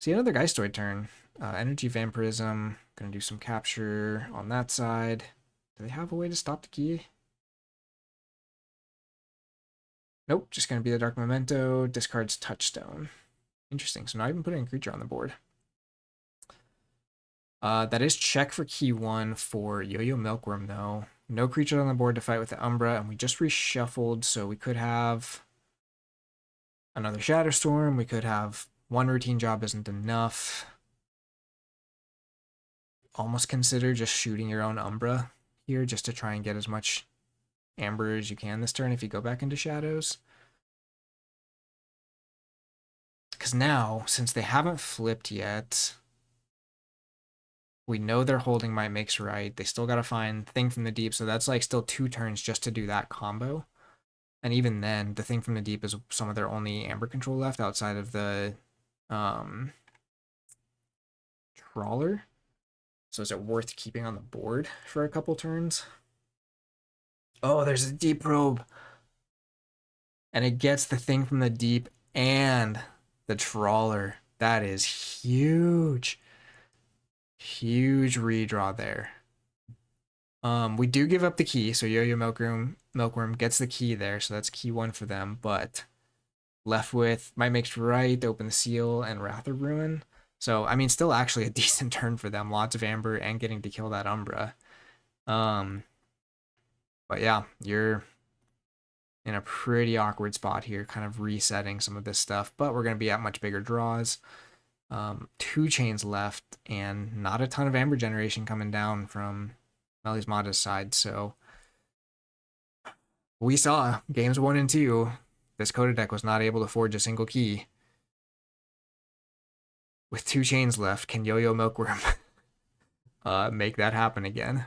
See another Geistoid turn. Energy Vampirism. Gonna do some capture on that side. Do they have a way to stop the key? Nope, just gonna be the Dark Memento. Discards Touchstone. Interesting. So not even putting a creature on the board. That is check for key 1 for YOYOMilkworm though. No creature on the board to fight with the Umbra, and we just reshuffled, so we could have another Shatterstorm. We could have one routine job isn't enough. Almost consider just shooting your own Umbra here just to try and get as much Amber as you can this turn if you go back into Shadows. Because now, since they haven't flipped yet, we know they're holding Might Makes Right. They still got to find Thing from the Deep, so that's like still 2 turns just to do that combo. And even then, the Thing from the Deep is some of their only Amber control left outside of the Trawler. So is it worth keeping on the board for a couple turns? Oh, there's a Deep Probe. And it gets the Thing from the Deep and the Trawler. That is huge. Huge redraw there. We do give up the key, so YOYOMilkworm gets the key there, so that's key 1 for them, but left with Might Makes Right, Open the Seal, and Wrath of Ruin. So, I mean, still actually a decent turn for them. Lots of Amber and getting to kill that Umbra. But yeah, you're in a pretty awkward spot here, kind of resetting some of this stuff, but we're going to be at much bigger draws. 2 chains left, and not a ton of Amber generation coming down from Melismati's side, so we saw games 1 and 2, this CotA deck was not able to forge a single key. With 2 chains left, can YOYOMilkworm make that happen again?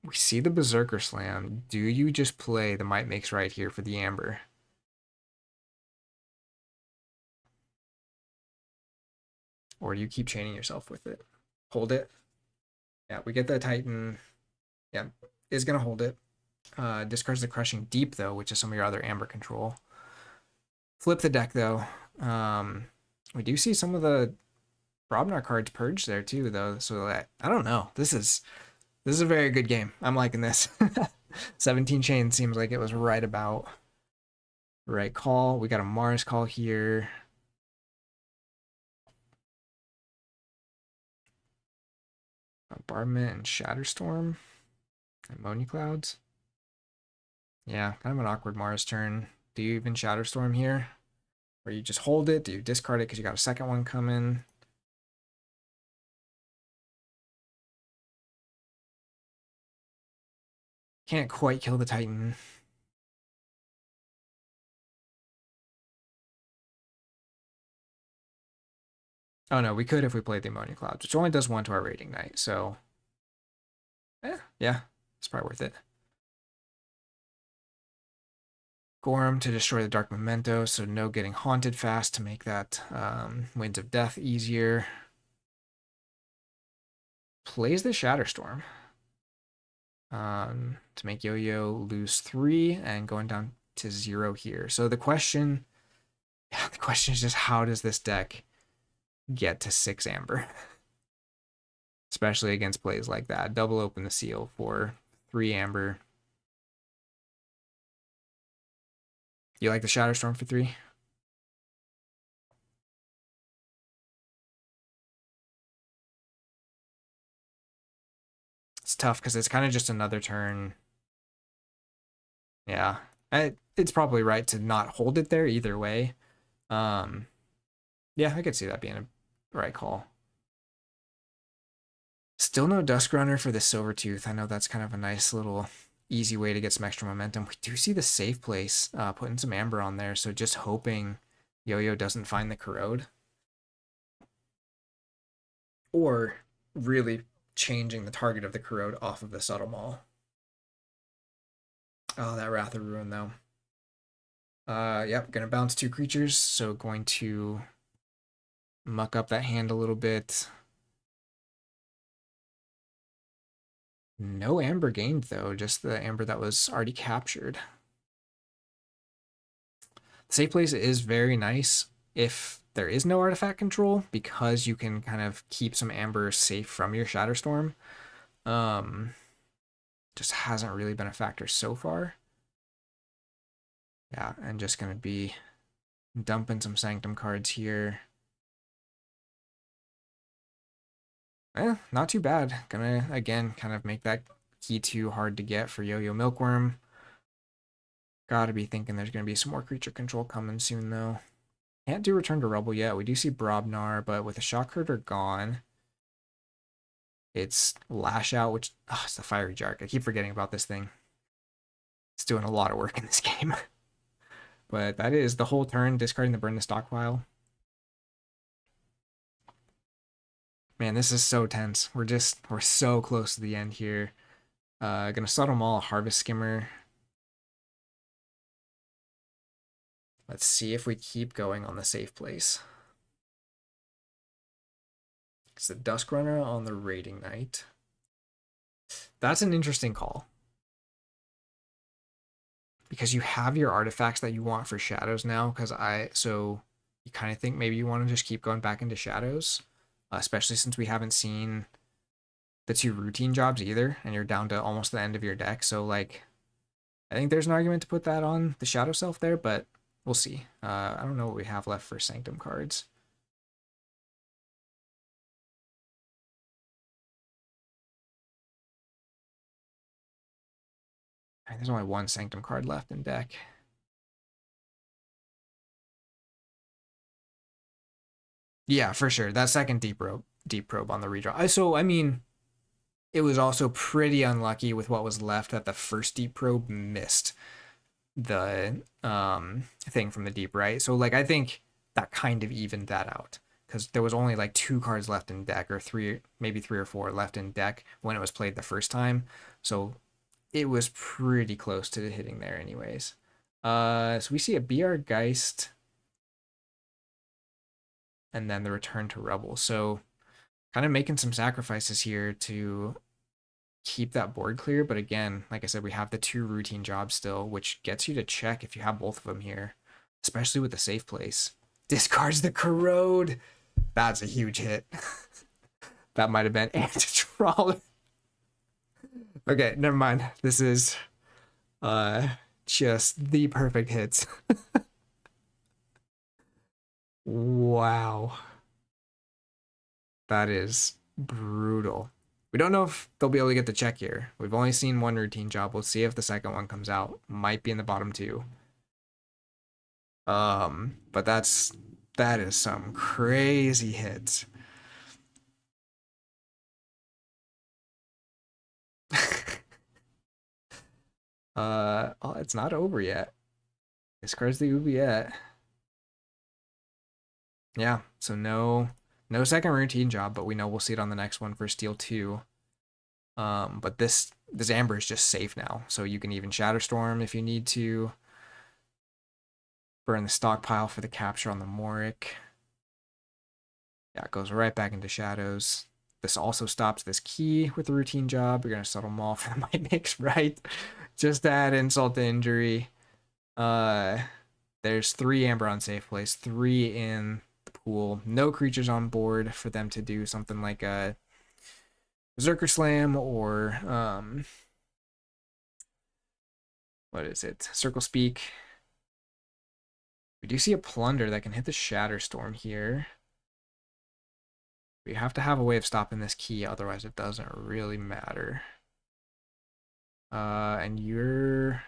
We see the Berserker Slam. Do you just play the Might Makes Right here for the Amber? Or do you keep chaining yourself with it? Hold it. Yeah, we get the Titan. Yeah, is going to hold it. Discards the Crushing Deep, though, which is some of your other Amber control. Flip the deck, though. We do see some of the Brobnar cards purged there, too, though. So, I don't know. This is a very good game. I'm liking this. 17 chain seems like it was right about right call. We got a Mars call here. Bombardment and Shatterstorm. Ammonia Clouds. Yeah, kind of an awkward Mars turn. Do you even Shatterstorm here? Or you just hold it? Do you discard it because you got a second one coming? Can't quite kill the Titan. Oh no, we could if we played the Ammonia Clouds, which only does 1 to our Rating Knight, so yeah, it's probably worth it. Gorm to destroy the Dark Memento, so no getting haunted fast to make that Winds of Death easier. Plays the Shatterstorm to make Yo-Yo lose 3 and going down to 0 here. So the question is just how does this deck get to 6 amber. Especially against plays like that. Double open the seal for 3 amber. You like the Shatterstorm for 3? It's tough because it's kind of just another turn. Yeah, it's probably right to not hold it there either way. Yeah, I could see that being a right call. Still no Duskrunner for the Silvertooth. I know that's kind of a nice little easy way to get some extra momentum. We do see the safe place, putting some amber on there, so just hoping Yo-Yo doesn't find the corrode. Or really changing the target of the corrode off of the subtle maul. Oh, that Wrath of Ruin though. Yep, gonna bounce 2 creatures, so going to muck up that hand a little bit. No amber gained though, just the amber that was already captured. The safe place is very nice if there is no artifact control, because you can kind of keep some amber safe from your Shatterstorm. Just hasn't really been a factor so far. Yeah, and just gonna be dumping some Sanctum cards here. Not too bad. Gonna, again, kind of make that key 2 hard to get for YOYOMilkworm. Gotta be thinking there's gonna be some more creature control coming soon, though. Can't do Return to Rubble yet. We do see Brobnar, but with the Shock Herder gone, it's Lash Out, which, it's the Fiery Jark. I keep forgetting about this thing. It's doing a lot of work in this game. But that is the whole turn, discarding the Burn the Stockpile. Man, this is so tense. We're so close to the end here. Gonna Subtle Maul, Harvest Skimmer. Let's see if we keep going on the safe place. It's the Duskrunner on the Raiding Knight. That's an interesting call. Because you have your artifacts that you want for Shadows now, so you kind of think maybe you want to just keep going back into Shadows, especially since we haven't seen the 2 routine jobs either, and you're down to almost the end of your deck. So like, I think there's an argument to put that on the Shadow Self there, but we'll see. I don't know what we have left for Sanctum cards. There's only 1 Sanctum card left in deck. Yeah, for sure. That second deep probe on the redraw. So I mean, it was also pretty unlucky with what was left that the first deep probe missed the thing from the deep, right? So like, I think that kind of evened that out, because there was only like 2 cards left in deck, or 3, maybe 3 or 4 left in deck when it was played the first time. So it was pretty close to hitting there anyways. So we see a BR Geist and then the Return to Rubble. So kind of making some sacrifices here to keep that board clear. But again, like I said, we have the 2 routine jobs still, which gets you to check if you have both of them here, especially with the safe place. Discards the Corrode. That's a huge hit. That might have been anti-troll. Okay, never mind. This is just the perfect hits. Wow. That is brutal. We don't know if they'll be able to get the check here. We've only seen 1 routine job. We'll see if the second one comes out. Might be in the bottom 2. But that is some crazy hits. Oh, it's not over yet. Discards the Oubliette. Yeah, so no second routine job, but we know we'll see it on the next one for Steel 2. But this Amber is just safe now, so you can even Shatterstorm if you need to. Burn the stockpile for the capture on the Moric. Yeah, it goes right back into Shadows. This also stops this key with the routine job. You're going to Subtle Maul for the Might Mix, right? Just add insult to injury. There's 3 Amber on safe place, 3 in the cool. No creatures on board for them to do something like a Berserker Slam or what is it? Circle Speak. We do see a Plunder that can hit the Shatterstorm here. We have to have a way of stopping this key, otherwise it doesn't really matter. And you're...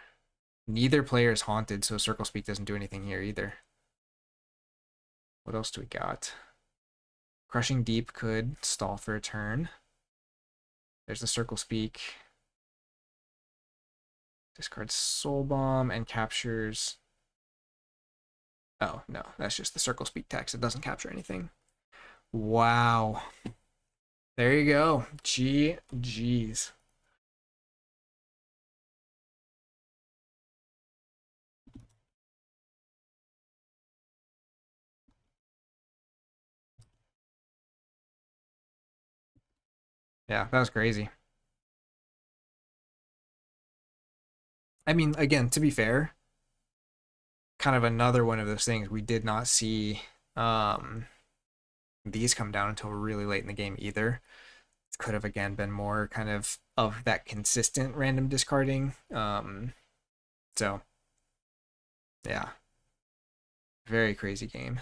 Neither player is haunted, so Circle Speak doesn't do anything here either. What else do we got? Crushing Deep could stall for a turn. There's the Circle Speak. Discards Soul Bomb and captures... Oh, no, that's just the Circle Speak text. It doesn't capture anything. Wow. There you go. GG's. Yeah, that was crazy. I mean, again, to be fair, kind of another one of those things we did not see these come down until really late in the game either. It could have again been more kind of that consistent random discarding. So yeah, very crazy game.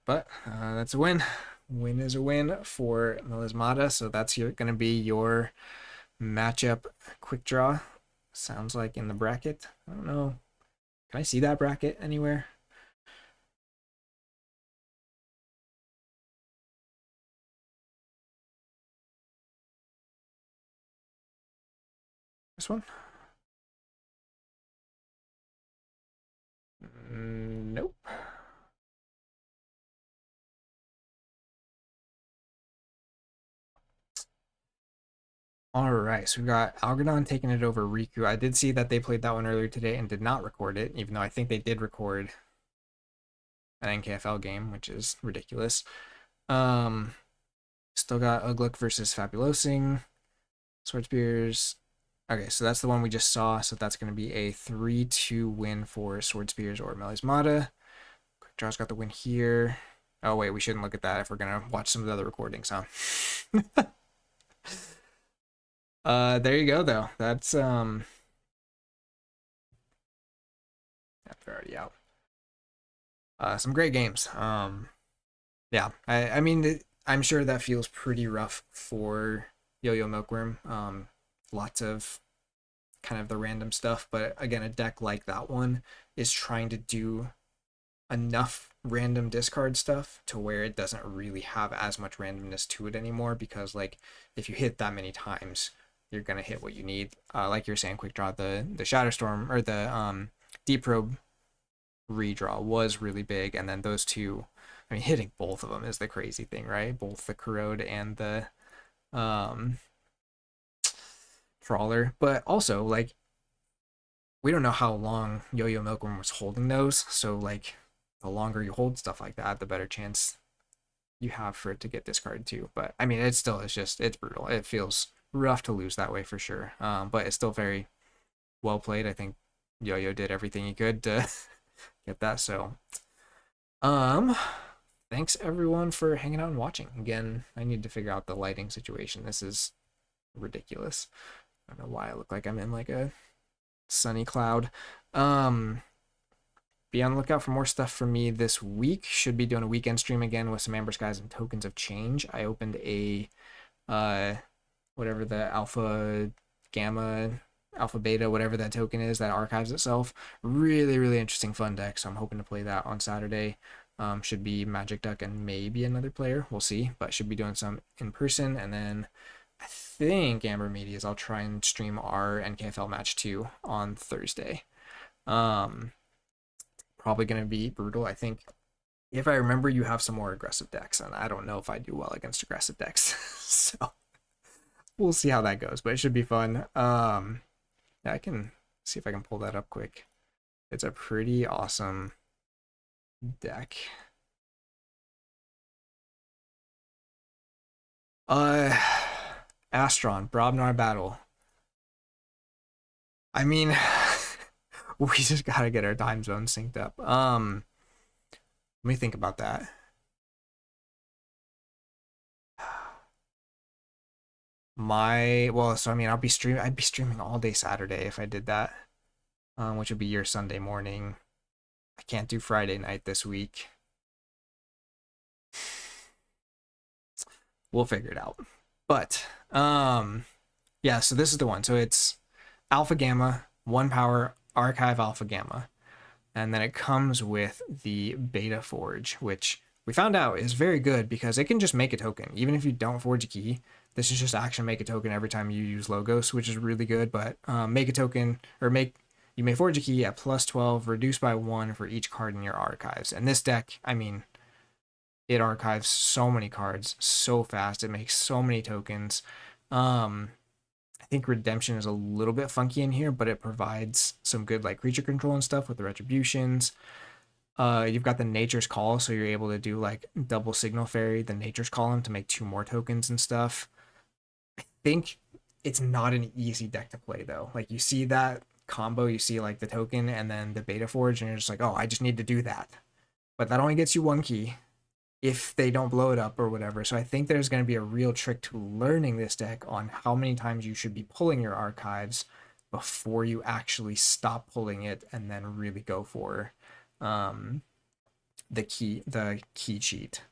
But that's a win. Win is a win for Melismati. So that's going to be your matchup quick draw. Sounds like in the bracket. I don't know. Can I see that bracket anywhere? This one? Nope. All right, so we got Algernon taking it over Riku. I did see that they played that one earlier today and did not record it, even though I think they did record an NKFL game, which is ridiculous. Still got Uglook versus Fabulosing. Sword Spears. Okay, so that's the one we just saw. So that's going to be a 3-2 win for Sword Spears or Melismati. Quick Draw's got the win here. Oh, wait, we shouldn't look at that if we're going to watch some of the other recordings, huh? There you go, though. That's already out. Some great games. Yeah, I mean, I'm sure that feels pretty rough for YOYOMilkworm. Lots of kind of the random stuff, but again, a deck like that one is trying to do enough random discard stuff to where it doesn't really have as much randomness to it anymore, because like if you hit that many times, you're gonna hit what you need. Like you're saying, quick draw, the Shatterstorm or the Deep Probe redraw was really big, and then those two, I mean, hitting both of them is the crazy thing, right? Both the Corrode and the Trawler. But also, like, we don't know how long YOYOMilkworm was holding those, so like the longer you hold stuff like that, the better chance you have for it to get discarded too. But I mean, it's brutal. It feels rough to lose that way for sure. But it's still very well played. I think Yo-Yo did everything he could to get that. So thanks everyone for hanging out and watching. Again, I need to figure out the lighting situation. This is ridiculous. I don't know why I look like I'm in like a sunny cloud. Be on the lookout for more stuff from me this week. Should be doing a weekend stream again with some Amber Skies and Tokens of Change. I opened a whatever the alpha, gamma, alpha, beta, whatever that token is that archives itself. Really, really interesting fun deck. So I'm hoping to play that on Saturday. Should be Magic Duck and maybe another player. We'll see. But should be doing some in person. And then I think Amber Medias, I'll try and stream our NKFL match 2 on Thursday. Probably going to be brutal. I think if I remember, you have some more aggressive decks, and I don't know if I do well against aggressive decks. So we'll see how that goes, but it should be fun. Yeah, I can see if I can pull that up quick. It's a pretty awesome deck. Astron, Brobnar Battle. I mean, We just gotta get our time zone synced up. Let me think about that. So I mean, I'd be streaming all day Saturday if I did that, which would be your Sunday morning. I can't do Friday night this week. We'll figure it out. But yeah, so this is the one. So it's Alpha Gamma, 1 power, Archive Alpha Gamma. And then it comes with the Beta Forge, which we found out is very good because it can just make a token. Even if you don't forge a key, this is just action make a token every time you use Logos, which is really good. But make a token, or you may forge a key at +12, reduced by 1 for each card in your archives. And this deck, I mean, it archives so many cards so fast. It makes so many tokens. I think Redemption is a little bit funky in here, but it provides some good like creature control and stuff with the retributions. You've got the Nature's Call, so you're able to do like double Signal Fairy, the Nature's Column, to make 2 more tokens and stuff. I think it's not an easy deck to play though. Like you see that combo, you see like the token and then the Beta Forge, and you're just like, oh, I just need to do that. But that only gets you 1 key if they don't blow it up or whatever. So I think there's going to be a real trick to learning this deck on how many times you should be pulling your archives before you actually stop pulling it and then really go for the key cheat.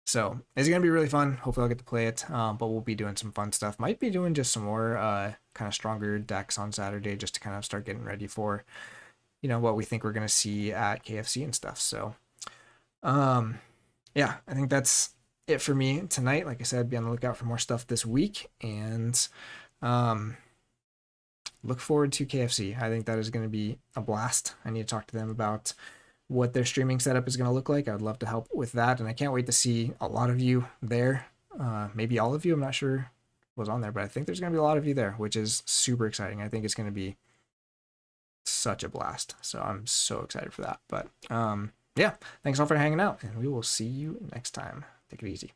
So it's going to be really fun. Hopefully I'll get to play it, but we'll be doing some fun stuff. Might be doing just some more kind of stronger decks on Saturday just to kind of start getting ready for, what we think we're going to see at KFC and stuff. So yeah, I think that's it for me tonight. Like I said, be on the lookout for more stuff this week, and look forward to KFC. I think that is going to be a blast. I need to talk to them about what their streaming setup is going to look like. I would love to help with that, and I can't wait to see a lot of you there. Maybe all of you. I'm not sure was on there, but I think there's going to be a lot of you there, which is super exciting. I think it's going to be such a blast. So I'm so excited for that. But yeah, thanks all for hanging out, and we will see you next time. Take it easy.